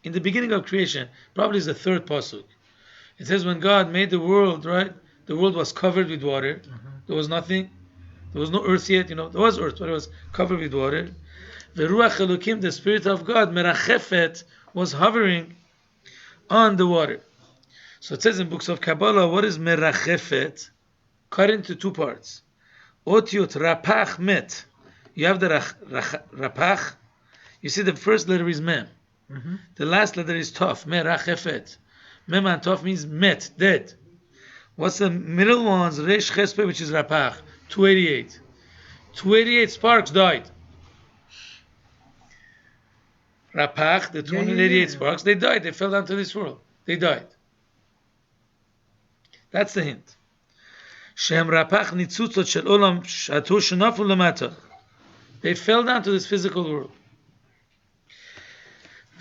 In the beginning of creation, probably is the third pasuk. It says when God made the world, right? The world was covered with water. There was nothing. There was no earth yet. There was earth, but it was covered with water. Veruach Elokim, the Spirit of God, Merachefet, was hovering on the water. So it says in books of Kabbalah, what is Merachefet? Cut into two parts. Otiot rapach met. You have the rapach. You see the first letter is mem. Mhm. The last letter is tov. Me rachefet. Mem and tov means met, dead. What's the middle ones? Resh chespe, which is rapach. 288. 288 sparks died. Rapach, the 288 sparks, they died. They fell down to this world. They died. That's the hint. Shem rapach nitzutzot shel olam shatu shenafu lamata. They fell down to this physical world.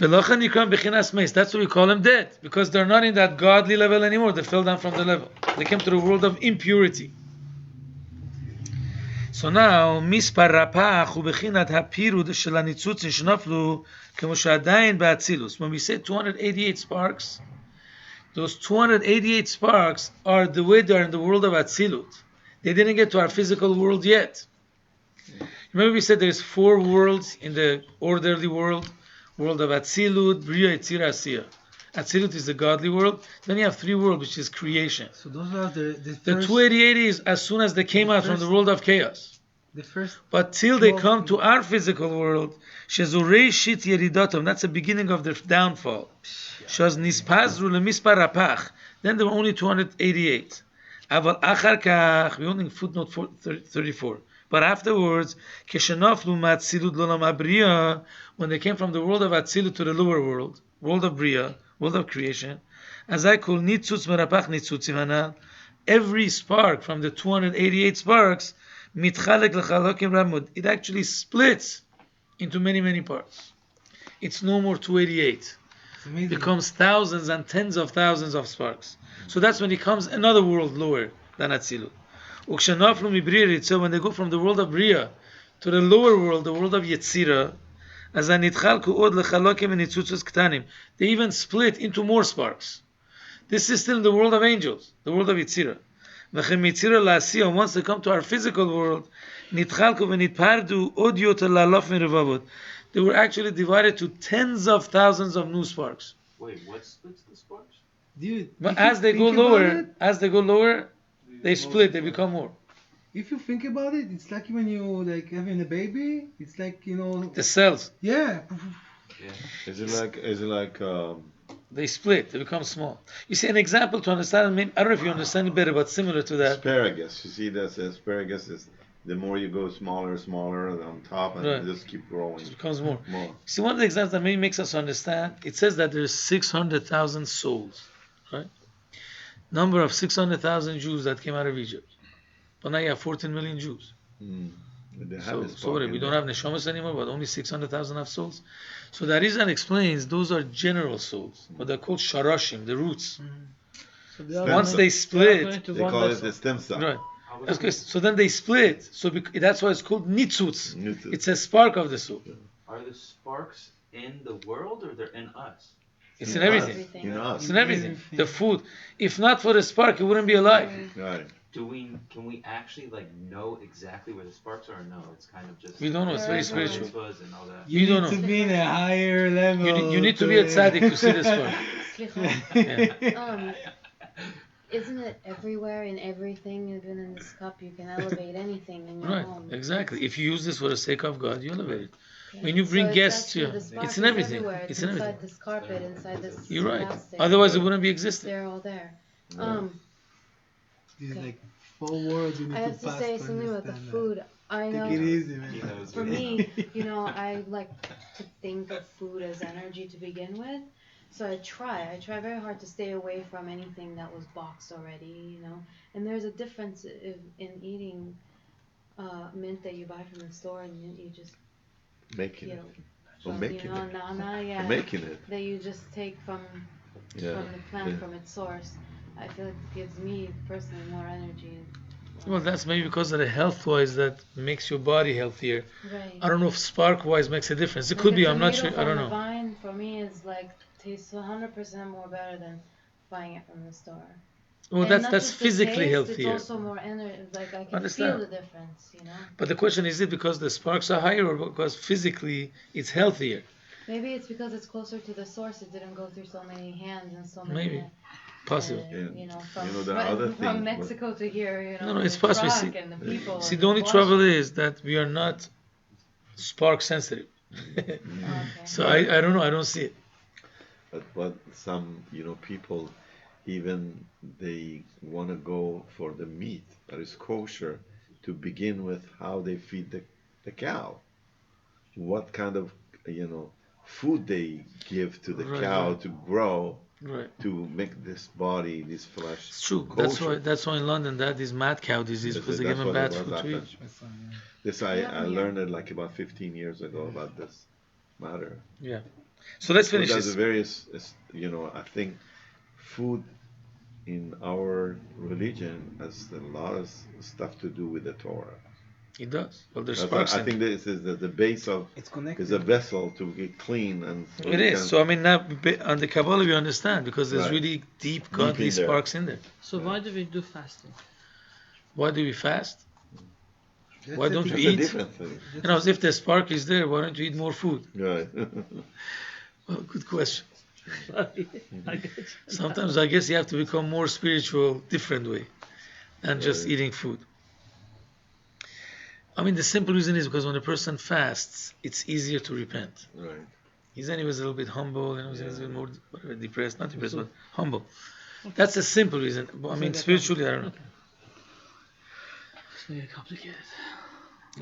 Velochan yikram bechinas meis. That's why we call them dead, because they're not in that godly level anymore. They fell down from the level. They came to the world of impurity. So now, mispar rapach hu bechinat hapirud shel hanitzutzin shenaflu kemo she'adayin ba'atzilus. When we say 288 sparks, those 288 sparks are the way they are in the world of Atzilut. They didn't get to our physical world yet. Remember we said there's 4 worlds in the orderly world. World of Atzilut, Bria, Yetzirah, Asiya. Atzilut is the godly world. Then you have 3 worlds, which is creation. So those are the The first, 288 is as soon as they came out from the world of chaos. the first. But till they 12 come to our physical world, Shezurei Shit Yeridatom, that's the beginning of their downfall. Shaz Nispazru Lemispar Rapach, then there were only 288. Aval Achar Kach, we only footnote 34. But afterwards, Keshenaflu Matzilut Lolam Abriya, when they came from the world of Atzilut to the lower world, world of Bria, world of creation, as I call Nitzutz Merapach Nitzutz Ivana, every spark from the 288 sparks, Mitchalek L'chalokim Ramud, it actually splits into many, many parts. It's no more 288. It's amazing. It becomes thousands and tens of thousands of sparks. So that's when it comes another world lower than Atzilut. Ukshanaflu Mibriya, so when they go from the world of Bria to the lower world, the world of Yetzirah, as Anitchalku Od L'chalokim and Nitzutzos Ktanim, they even split into more sparks. This is still in the world of angels, the world of Yetzirah. Once they come to our physical world, they were actually divided to tens of thousands of new sparks. Wait, what splits the sparks? Dude, But if you as they go think about lower, it, they split, they become more. if you think about it, it's like when you like having a baby. It's like, you know, The cells, yeah. Yeah. Is it like they split, they become small. You see, an example to understand, I don't know if you understand it better, but similar to that. asparagus? You see, that's asparagus is the more you go smaller on top, and Right. you just keep growing It becomes more. more. See, one of the examples that maybe makes us understand, it says that there's 600,000 souls, right? Number of 600,000 Jews that came out of Egypt. But now you have 14 million Jews. They have So, a so spark what, in we don't there. have neshamas anymore, but only 600,000 have souls. So the Arizal explains those are general souls, but they're called sharashim, the roots. So they are Once going- they they are split, going to They one call it vessel. the stem cell. right? How would That's it- good. So then they split. So that's why it's called nitzutz. Nitzutz. It's a spark of the soul. Are the sparks in the world or they're in us? It's in us. everything. In us. It's in everything. The food. If not for the spark, it wouldn't be alive. Right. Can we actually like know exactly where the sparks are? Or no, it's kind of just We don't know. It's very Wherever. spiritual. mitzvahs and all that. You don't need know. to be in a higher level. You need to be a tzaddik to see the spark. Slicha. Isn't it everywhere in everything? Even in this cup, you can elevate anything in your Right. home. Exactly. If you use this for the sake of God, you elevate it. Okay. When you bring So guests actually to the spark it's in is everything. everywhere. It's in inside everything. this carpet, inside this You're right. plastic. Otherwise, it wouldn't be existing. They're all there. These like 4 words you need I have to pass say to something about the understand food. I that. know. Take it easy, He man. knows For what- me, I like to think of food as energy to begin with. So I try very hard to stay away from anything that was boxed already, And there's a difference in eating mint that you buy from the store and you just, Making you it. know, Or from, making it. nana, yeah, Making it. that you just take from Yeah. the plant, Yeah. from its source. I feel like it gives me personally more energy. Well, that's maybe because of the health-wise that makes your body healthier. Right. I don't know if spark-wise makes a difference. It Like could a be. I'm not tomato sure. I don't from the know. vine for me is like tastes 100% more better than buying it from the store. Well, And that's not that's just the physically taste, healthier. It's also more energy. Like I can Understand. feel the difference. But the question is, it because the sparks are higher or because physically it's healthier? Maybe it's because it's closer to the source. It didn't go through so many hands and so many. Maybe. Possible. And, you know, the other from thing, Mexico to here, you know, No, it's the possible. truck and the people. See, and the only washing. trouble is that we are not spark sensitive. Okay. So I don't know. I don't see it. but some, people, even they want to go for the meat that is kosher to begin with, how they feed the cow, what kind of, food they give to the Right, cow right. to grow, Right. to make this body, this flesh It's true. kosher. That's why in London that is mad cow disease because they give them bad food to eat. This Yeah, I yeah. learned it like about 15 years ago about this matter. Yeah. So let's finish Food has this. a various, I think food in our religion has a lot of stuff to do with the Torah. It does. Well, there's That's why sparks I in think this is the base of It's connected. is a vessel to get clean and so it you is. can- So I mean, now on the Kabbalah we understand because there's Right. really deep godly in there. sparks in there. So why do we do fasting? Why do we fast? That's Why the don't thing. we That's a eat? different thing. If the spark is there, why don't you eat more food? Right. Well, good question. Sorry, I get you. Sometimes I guess you have to become more spiritual, different way, than just Right. eating food. I mean, the simple reason is because when a person fasts, it's easier to repent. Right. He's anyways a little bit humble, he's a little bit more depressed, not depressed, So- but humble. That's the simple reason. But, I mean, spiritually, I don't know. It's very complicated.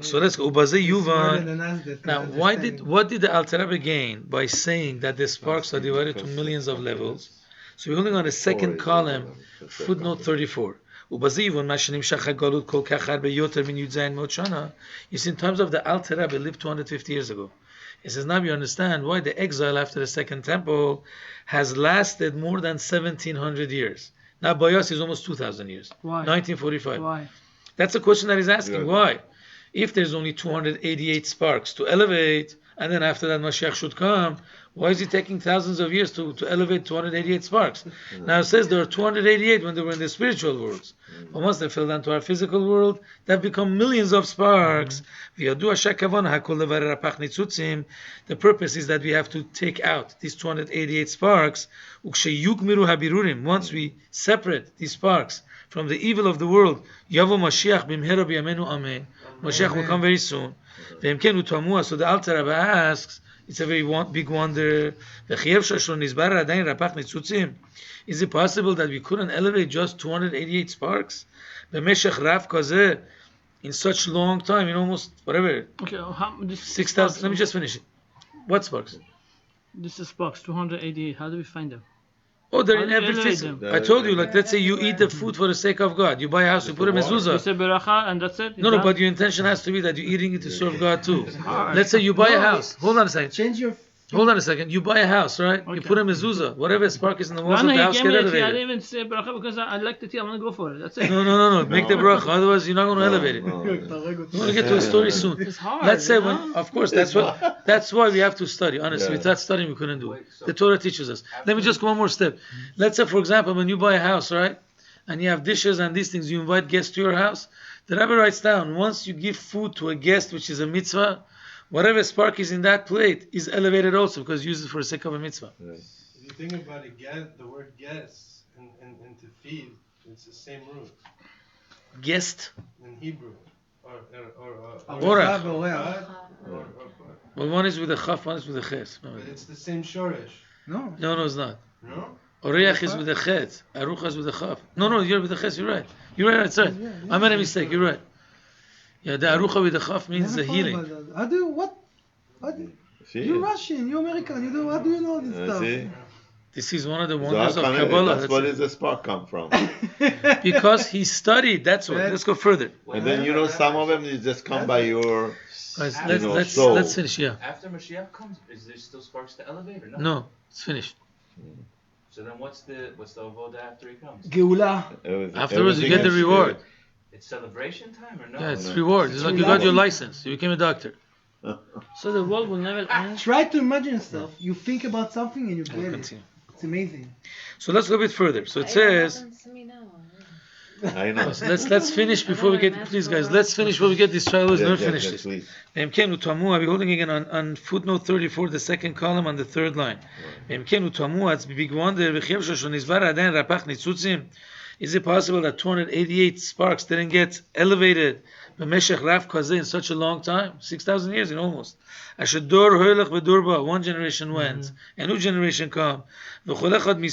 So let's go. Ubaze Smarter Yuvan. than us that can Now, understand. what did the Alter Rebbe gain by saying that the sparks are divided to millions of levels? So we're only on the second column, footnote 34. Ubaze Yuvan Mashanim Shachar Galut Kol Kachar Beyoter Min Yudzayin Mot Shana. You see, in terms of the Alter Rebbe lived 250 years ago. He says now you understand why the exile after the second temple has lasted more than 1700 years. Now Bayas is almost 2000 years. Why? 1945. Why? That's the question that he's asking. Yeah. Why? If there's only 288 sparks to elevate, and then after that Mashiach should come, why is it taking thousands of years to elevate 288 sparks? Now it says there are 288 when they were in the spiritual worlds. But once they fell down to our physical world, they've become millions of sparks. The purpose is that we have to take out these 288 sparks. Once we separate these sparks from the evil of the world, Yavo Mashiach bimhera b'yameinu amen. Mashiach will come very soon. So the Alter Rebbe asks, it's a very big wonder. Is it possible that we couldn't elevate just 288 sparks? In such long time, in almost whatever, Okay, this 6,000. Let me just finish it. What sparks? This is box 288. How do we find them? Oh, they're How in do you every elevate physical. them? I told you, like, let's say you eat the food for the sake of God. You buy a house, you put a You mezuzah. say beracha and that's it? No, but your intention has to be that you're eating it to serve God too. hard. Let's say you buy a No, house. Hold on a second. Change your. Hold on a second. You buy a house, right? You Okay. put a mezuzah. Whatever spark is in the walls No, of the he house, gave get me a tea. I elevated. didn't even say beracha because I like the tea. I'm gonna go for it. That's it. No. Make the bracha. Otherwise, you're not going to elevate it. No. We're going to get to a story soon. It's hard. Let's say you when, know? of course, that's why we have to study. Honestly, Yeah. without studying, we couldn't do it. Wait, so- The Torah teaches us. Let me just go one more step. Let's say, for example, when you buy a house, right, and you have dishes and these things, you invite guests to your house. The Rabbi writes down, once you give food to a guest, which is a mitzvah, whatever spark is in that plate is elevated also because you use it for the sake of a mitzvah. Right. If you think about it, the word guess and to feed, it's the same root Guest. in Hebrew. Orach. Or, Well, one is with a chaf, one is with a ches. but it's the same shoresh. No. No, it's not. No? Oreach is with a chet. Arucha is with a chaf. No, you're with a ches. You're right. You're right. That's right. I made a mistake. You're right. Yeah, the arucha with the chaf means the Never thought healing. about that. How do you, what? See? You're Russian, you're American, how do you know this stuff? See? This is one of the So wonders of how come Kabbalah. that's where does the spark come from? Because he studied. That's why. Let's go further, And then some of them you just come by your guys. You Let's know, let's so- let's finish. Yeah. After Mashiach comes, is there still sparks to elevate or no? No, it's finished. So then what's the avoda after he comes? Geula. Afterwards, you everything get the is reward. It's celebration time or no? Yeah, it's no. reward. It's like you got your license. You became a doctor. So the world will never end. Try to imagine stuff. You think about something and you get it. Continue. It's amazing. So let's go a bit further. So it It says. happens to me now. I know. So let's finish before we get, please guys, let's finish before we get these trials. Don't finish this. Please. Memkenu tamu, I'll be holding again on footnote 34, the second column on the third line. Memkenu tamu, it's big wonder, is it possible that 288 sparks didn't get elevated in such a long time? 6,000 years in almost. One generation went, a new generation come. Every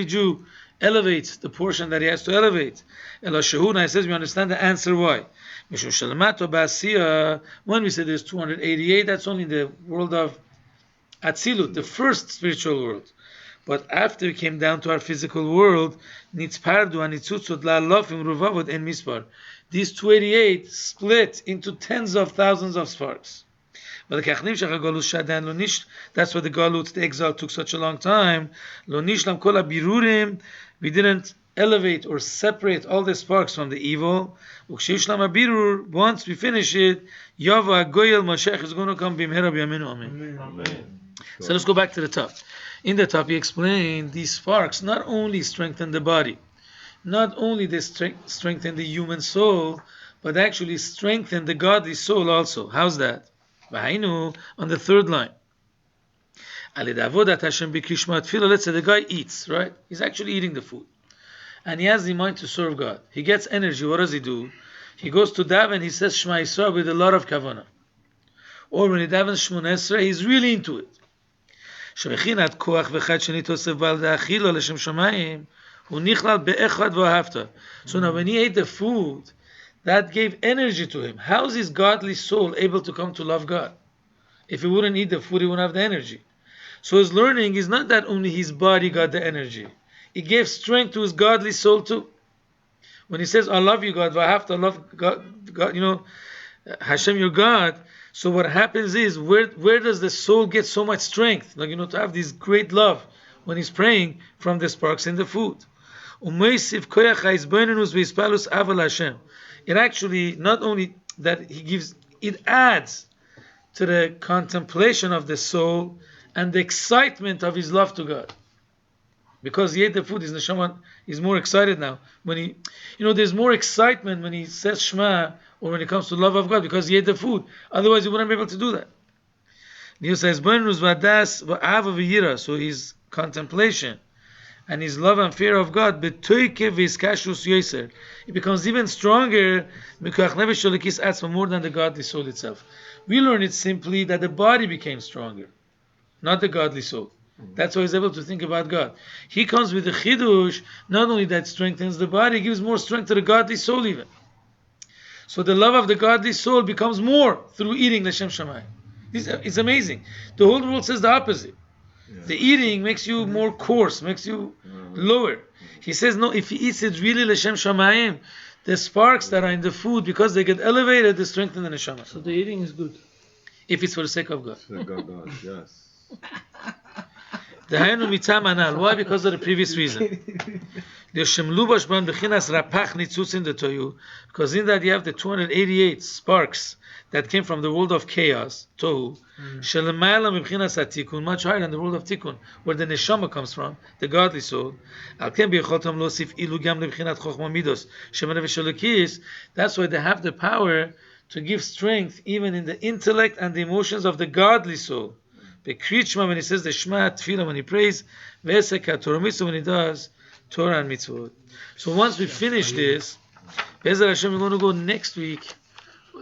Jew elevates the portion that he has to elevate. It says we understand the answer why. When we say there's 288, that's only in the world of Atzilut, the first spiritual world. But after we came down to our physical world, these 288 split into tens of thousands of sparks. That's why the Galut, the exile, took such a long time. We didn't elevate or separate all the sparks from the evil. Once we finish it, Mashiach is going to come. Amen. So let's go back to the top. In the top, he explained these sparks not only strengthen the body, not only they strengthen the human soul, but actually strengthen the godly soul also. How's that? On the third line. Let's say the guy eats, right? He's actually eating the food. And he has the mind to serve God. He gets energy. What does he do? He goes to daven, he says Shema Yisrael with a lot of kavanah. Or when he davens Shmoneh Esrei, he's really into it. So now when he ate the food, that gave energy to him. How is his godly soul able to come to love God? If he wouldn't eat the food, he wouldn't have the energy. So his learning is not that only his body got the energy. It gave strength to his godly soul too. When he says, I love you, God, I have to love God, Hashem, your God. So what happens is, where does the soul get so much strength? To have this great love when he's praying from the sparks in the food. It actually, not only that he gives, it adds to the contemplation of the soul and the excitement of his love to God. Because he ate the food, his neshama is more excited now. When he, there's more excitement when he says Shema, or when it comes to love of God, because he ate the food. Otherwise, he wouldn't be able to do that. He says, so his contemplation and his love and fear of God, it becomes even stronger more than the godly soul itself. We learn it simply that the body became stronger, not the godly soul. That's why he's able to think about God. He comes with the chidush, not only that strengthens the body, it gives more strength to the godly soul even. So the love of the godly soul becomes more through eating L'Shem Shamayim. It's amazing. The whole world says the opposite. Yeah. The eating makes you more coarse, makes you lower. He says, no, if he eats it really L'Shem Shamayim, the sparks that are in the food, because they get elevated, they strengthen the neshama. So the eating is good. If it's for the sake of God. God, yes. Why? Because of the previous reason. Because in that you have the 288 sparks that came from the world of chaos, tohu, much higher than the world of tikkun, where the neshama comes from, the godly soul. That's why they have the power to give strength even in the intellect and the emotions of the godly soul. Bekriyat when he says the Shema, Tefillah when he prays, Ve'eseka Torah Mitzvah when he does Torah and Mitzvot. So once we finish this, Be'ezrat Hashem, we're going to go next week,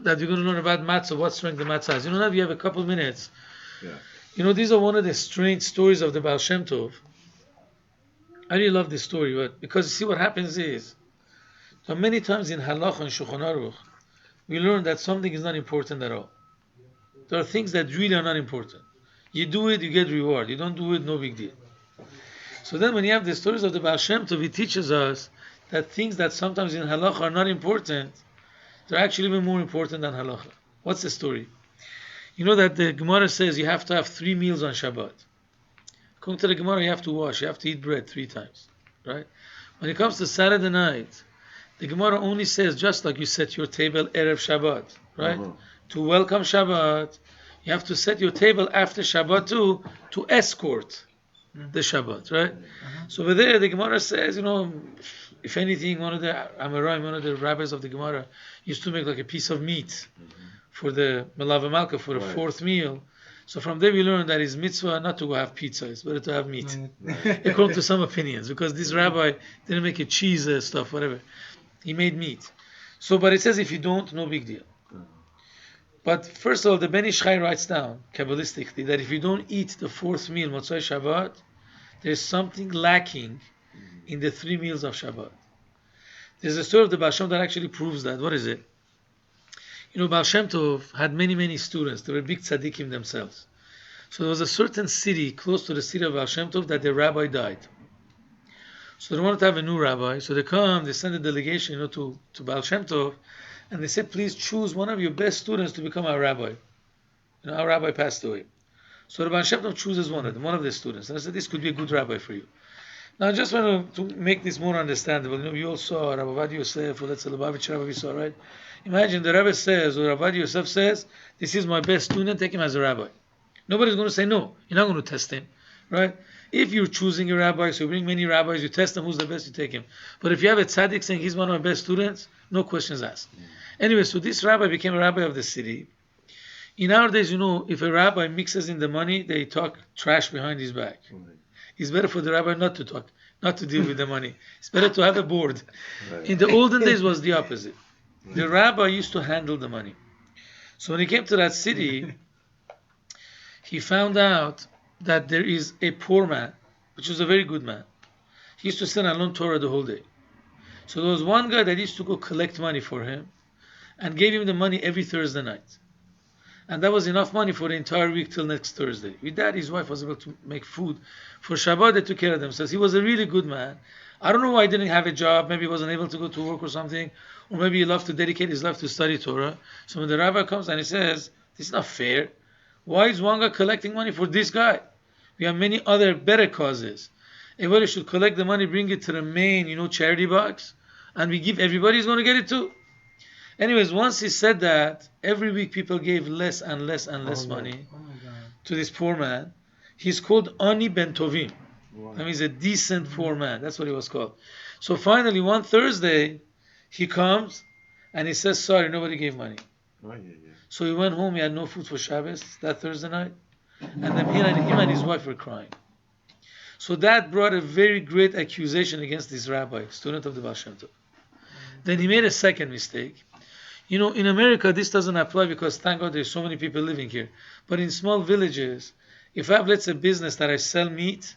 that we're going to learn about Matzah, what strength the Matzah has. Now we have a couple minutes. Yeah. These are one of the strange stories of the Baal Shem Tov. I really love this story, but because you see what happens is, so many times in Halach and Shulchan Aruch, we learn that something is not important at all. There are things that really are not important. You do it, you get reward. You don't do it, no big deal. So then when you have the stories of the Baal Shem Tov, he teaches us that things that sometimes in halacha are not important, they're actually even more important than halacha. What's the story? You know that the Gemara says you have to have 3 meals on Shabbat. According to the Gemara, you have to wash, you have to eat bread 3 times. Right? When it comes to Saturday night, the Gemara only says, just like you set your table Erev Shabbat, right? To welcome Shabbat, you have to set your table after Shabbat too, to escort the Shabbat, right? So over there, the Gemara says, if anything, one of the Amoraim, one of the rabbis of the Gemara, used to make like a piece of meat for the Melava Malka for the Right. fourth meal. So from there we learned that it's mitzvah not to go have pizza, it's better to have meat. Right. According to some opinions, because this rabbi didn't make a cheese stuff, whatever. He made meat. So, but it says if you don't, no big deal. But first of all, the Ben Ish Chai writes down, Kabbalistically, that if you don't eat the fourth meal, Motzai Shabbat, there's something lacking in the 3 meals of Shabbat. There's a story of the Baal Shem that actually proves that. What is it? You know, Baal Shem Tov had many, many students. They were big tzaddikim themselves. So there was a certain city close to the city of Baal Shem Tov that the rabbi died. So they wanted to have a new rabbi. So they come, they send a delegation, you know, to Baal Shem Tov, and they said, please choose one of your best students to become our rabbi. You know, our rabbi passed away. So the Baal Shem Tov chooses one of them, one of the students. And I said, this could be a good rabbi for you. Now I just want to make this more understandable. You know, we all saw Rabbi Avad Yosef, or let's say Lubavitch Rabbi we saw, right? Imagine the rabbi says, or Rabbi Yosef says, this is my best student, take him as a rabbi. Nobody's going to say no. You're not going to test him, right? If you're choosing a rabbi, so you bring many rabbis, you test them, who's the best, you take him. But if you have a tzaddik saying he's one of my best students, no questions asked. Anyway, so this rabbi became a rabbi of the city. In our days, you know, if a rabbi mixes in the money, they talk trash behind his back. It's better for the rabbi not to talk, not to deal with the money. It's better to have a board. Right. In the olden days was the opposite. The rabbi used to handle the money. So when he came to that city, he found out that there is a poor man, which was a very good man. He used to stand and learn Torah the whole day. So there was one guy that used to go collect money for him and gave him the money every Thursday night. And that was enough money for the entire week till next Thursday. With that, his wife was able to make food. For Shabbat, they took care of themselves. He was a really good man. I don't know why he didn't have a job. Maybe he wasn't able to go to work or something. Or maybe he loved to dedicate his life to study Torah. So when the rabbi comes and he says, this is not fair. Why is one guy collecting money for this guy? We have many other better causes. Everybody should collect the money, bring it to the main, you know, charity box. And we give, everybody's going to get it too. Anyways, once he said that, every week people gave less and less and less money to this poor man. He's called Ani Ben Tovim. That means a decent poor man. That's what he was called. So finally, one Thursday, he comes and he says, sorry, nobody gave money. So he went home, he had no food for Shabbos that Thursday night. And then him and his wife were crying. So that brought a very great accusation against this rabbi, student of the Baal Shem Tov. Then he made a second mistake. You know, in America, this doesn't apply because thank God there's so many people living here. But in small villages, if I have, let's say, a business that I sell meat,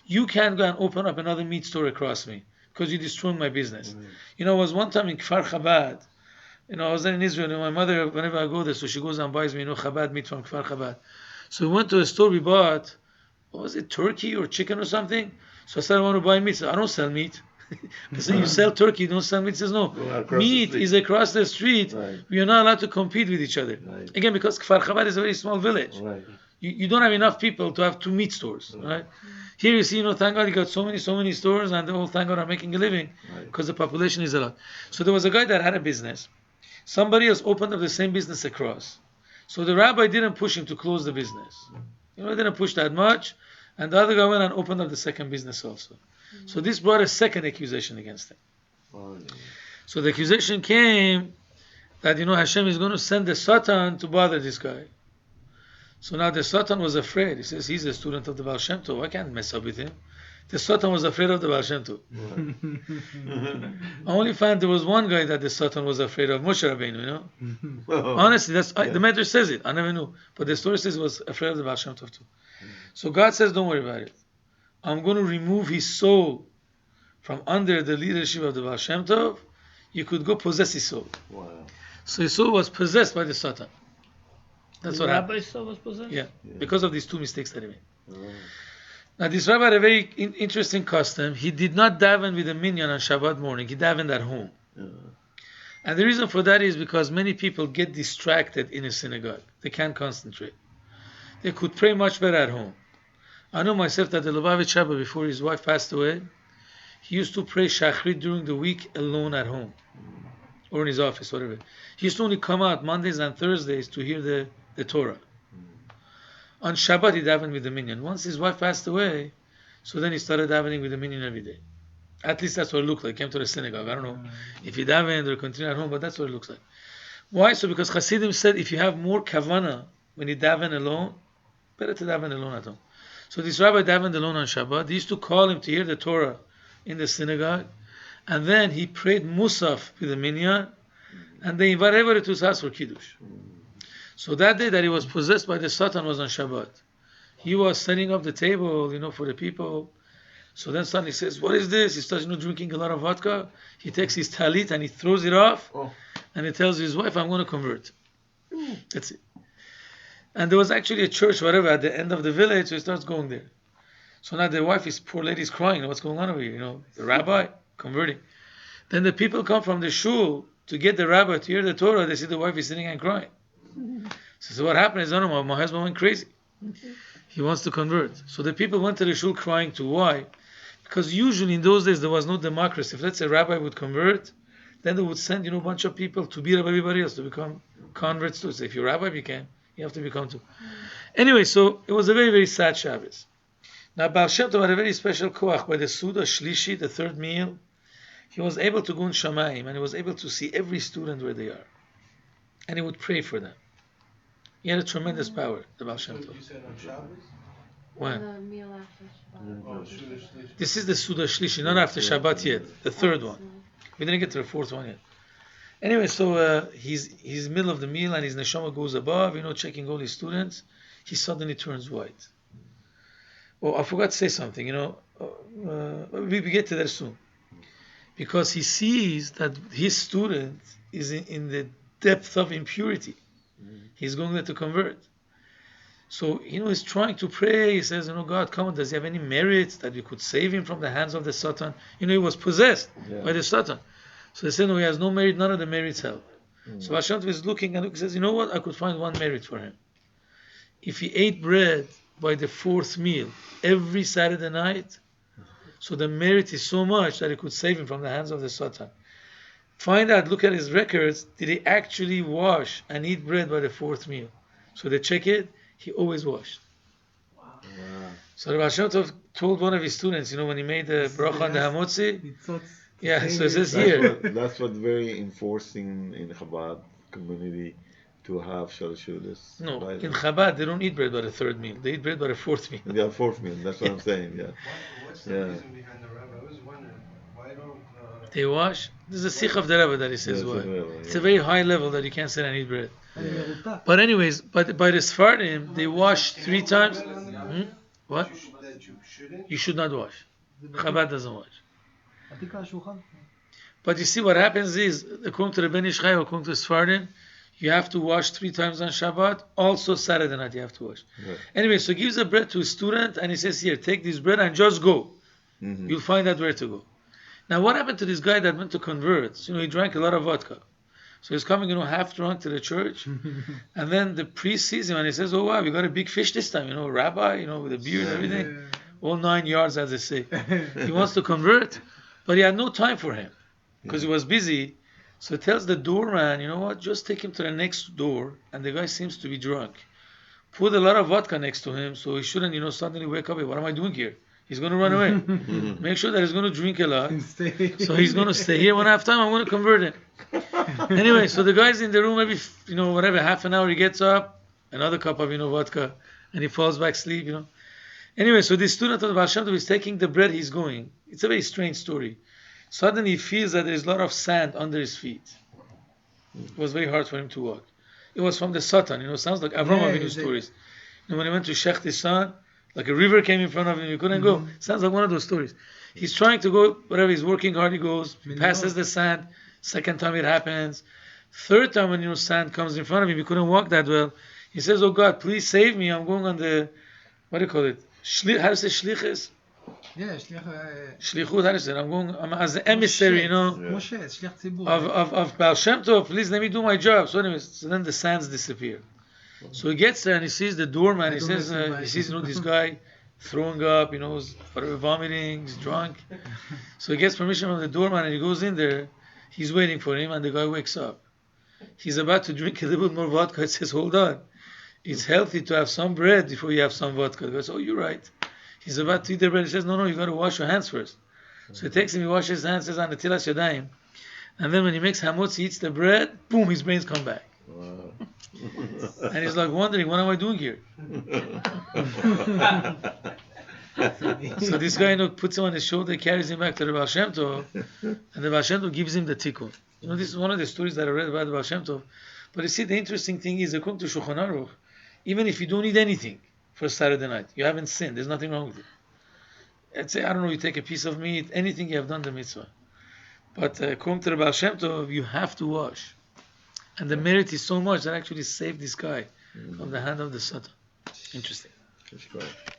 you can't go and open up another meat store across me because you're destroying my business. You know, I was one time in Kfar Chabad. You know, I was there in Israel, and my mother, whenever I go there, so she goes and buys me, you know, Chabad meat from Kfar Chabad. So we went to a store, we bought, what was it, turkey or chicken or something? So I said, I want to buy meat. So I don't sell meat. I said, you sell turkey, you don't sell meat. He says, no, meat is across the street. Right. We are not allowed to compete with each other. Right. Again, because Kfar Chabad is a very small village. Right. You don't have enough people to have 2 meat stores, right? Here you see, you know, thank God you got so many stores, and they all, thank God, are making a living because the population is a lot. So there was a guy that had a business. Somebody else opened up the same business across. So the rabbi didn't push him to close the business. You know, he didn't push that much. And the other guy went and opened up the second business also. So this brought a second accusation against him. So the accusation came that, you know, Hashem is going to send the Satan to bother this guy. So now the Satan was afraid. He says, he's a student of the Baal Shem Tov. I can't mess up with him. The Satan was afraid of the Baal Shem Tov. I only found there was one guy that the Satan was afraid of, Moshe Rabbeinu, you know. Honestly, that's the Medrash says it. I never knew. But the story says he was afraid of the Baal Shem Tov too. So God says, don't worry about it. I'm going to remove his soul from under the leadership of the Baal Shem Tov. You could go possess his soul. Wow. So his soul was possessed by the Satan. That's what happened. Rabbi's soul was possessed? Yeah, because of these 2 mistakes that he made. Now this rabbi had a very interesting custom. He did not daven with a minyan on Shabbat morning. He davened at home. And the reason for that is because many people get distracted in a synagogue. They can't concentrate. They could pray much better at home. I know myself that the Lubavitch Rabbi, before his wife passed away, he used to pray Shachrit during the week alone at home. Or in his office, whatever. He used to only come out Mondays and Thursdays to hear the Torah. On Shabbat he davened with the minyan. Once his wife passed away, so then he started davening with the minyan every day. At least that's what it looked like. Came to the synagogue. I don't know if he davened or continued at home, but that's what it looks like. Why? So because Hasidim said if you have more kavana when you daven alone, better to daven alone at home. So this rabbi davened alone on Shabbat. They used to call him to hear the Torah in the synagogue, and then he prayed Musaf with the minyan, and they invited everybody to his house for Kiddush. So that day that he was possessed by the Satan was on Shabbat. He was setting up the table, for the people. So then suddenly he says, "What is this?" He starts, drinking a lot of vodka. He takes his talit and he throws it off, and he tells his wife, "I'm going to convert." That's it. And there was actually a church, whatever, at the end of the village, so he starts going there. So now the wife, poor lady, is crying. What's going on over here? The rabbi converting. Then the people come from the shul to get the rabbi to hear the Torah. They see the wife is sitting and crying. So what happened is, my husband went crazy. He wants to convert. So the people went to the shul crying too. Why? Because usually in those days there was no democracy. If let's say a rabbi would convert, then they would send a bunch of people to beat up everybody else to become converts too. So if you're a rabbi, you have to become too. Anyway, so it was a very, very sad Shabbos. Now Baal Shem Tov had a very special koach by the Suda Shlishi, the third meal. He was able to go in Shamayim and he was able to see every student where they are. And he would pray for them. He had a tremendous power, the Baal Shem Tov. You said on Shabbos? When? The meal after Shabbat. Oh, Shulish. This is the Suda Shlishi, not after Shabbat yet, the third one. We didn't get to the fourth one yet. Anyway, so he's middle of the meal and his neshama goes above, checking all his students. He suddenly turns white. Oh, I forgot to say something, we get to that soon. Because he sees that his student is in the depth of impurity. He's going there to convert. So, he's trying to pray. He says, God, come on, does he have any merits that we could save him from the hands of the Satan? He was possessed by the Satan. So they said, no, he has no merit, none of the merits help. So Hashem is looking and he says, what? I could find one merit for him. If he ate bread by the fourth meal every Saturday night, so the merit is so much that it could save him from the hands of the Satan. Find out, look at his records, did he actually wash and eat bread by the fourth meal? So they check it, he always washed. Wow. So Rabbi Hashem Tov told one of his students, when he made the bracha on the hamotzi, so it says here. That's what very enforcing in Chabad community to have shalshudas. No, in Chabad they don't eat bread by the third meal. They eat bread by the fourth meal. Yeah, fourth meal. That's what I'm saying. Yeah. What's the reason behind the rabbi? I was wondering why don't they wash? There's a sikh of the rabbi that he says why. It's a very high level that you can't sit and eat bread. But anyways, but by the Sephardim they wash 3 times. What? that you shouldn't? You should not wash. Chabad doesn't wash. But you see what happens is, according to the Ben Ish Chai, according to the Sephardim, you have to wash 3 times on Shabbat. Also Saturday night you have to wash. Right. Anyway, so he gives the bread to a student and he says, here, take this bread and just go. You'll find out where to go. Now what happened to this guy that went to convert? He drank a lot of vodka. So he's coming, half drunk to the church. And then the priest sees him and he says, oh wow, we got a big fish this time, rabbi, with a beard and everything. All 9 yards, as they say. He wants to convert, but he had no time for him because he was busy. So he tells the doorman, you know what, just take him to the next door, and the guy seems to be drunk. Put a lot of vodka next to him so he shouldn't, suddenly wake up, what am I doing here? He's going to run away. Make sure that he's going to drink a lot. So he's going to stay here. When I have time, I'm going to convert him. Anyway, so the guy's in the room, maybe, whatever, half an hour, he gets up, another cup of, vodka, and he falls back asleep, Anyway, so this student of Baal Shem Tov is taking the bread, he's going. It's a very strange story. Suddenly he feels that there's a lot of sand under his feet. It was very hard for him to walk. It was from the Satan, sounds like Avram Avinu stories. When he went to Shech Tisan, like a river came in front of him, he couldn't go. Sounds like one of those stories. He's trying to go, whatever, he's working hard, he goes, passes the sand. Second time it happens. Third time when, sand comes in front of him, he couldn't walk that well. He says, oh God, please save me. I'm going on the, what do you call it? How do you say shlichus? Yeah, Shlichut, how do you say it? I'm as an emissary, of Baal Shem Tov. Please let me do my job. So anyways, so then the sands disappear. So he gets there and he sees the doorman. He says, he sees, this guy throwing up, vomiting, he's drunk. So he gets permission from the doorman and he goes in there. He's waiting for him and the guy wakes up. He's about to drink a little bit more vodka. He says, hold on. It's healthy to have some bread before you have some vodka. The guy says, oh, you're right. He's about to eat the bread. He says, no, you got to wash your hands first. So he takes him, he washes his hands, says on the Tilas Yadayim, and then when he makes hamotz, he eats the bread, boom, his brains come back. Wow. And he's like wondering, what am I doing here? So this guy, puts him on his shoulder, carries him back to the Baal Shem Tov, and the Baal Shem Tov gives him the tikkun. This is one of the stories that I read about the Baal Shem Tov. But you see, the interesting thing is, according to Shulchan Aruch, even if you don't eat anything for Saturday night, you haven't sinned, there's nothing wrong with it. Let's say, I don't know, you take a piece of meat, anything, you have done the mitzvah. But according to the Baal Shem Tov, you have to wash. And the merit is so much that actually saved this guy from the hand of the Satan. Interesting. That's right.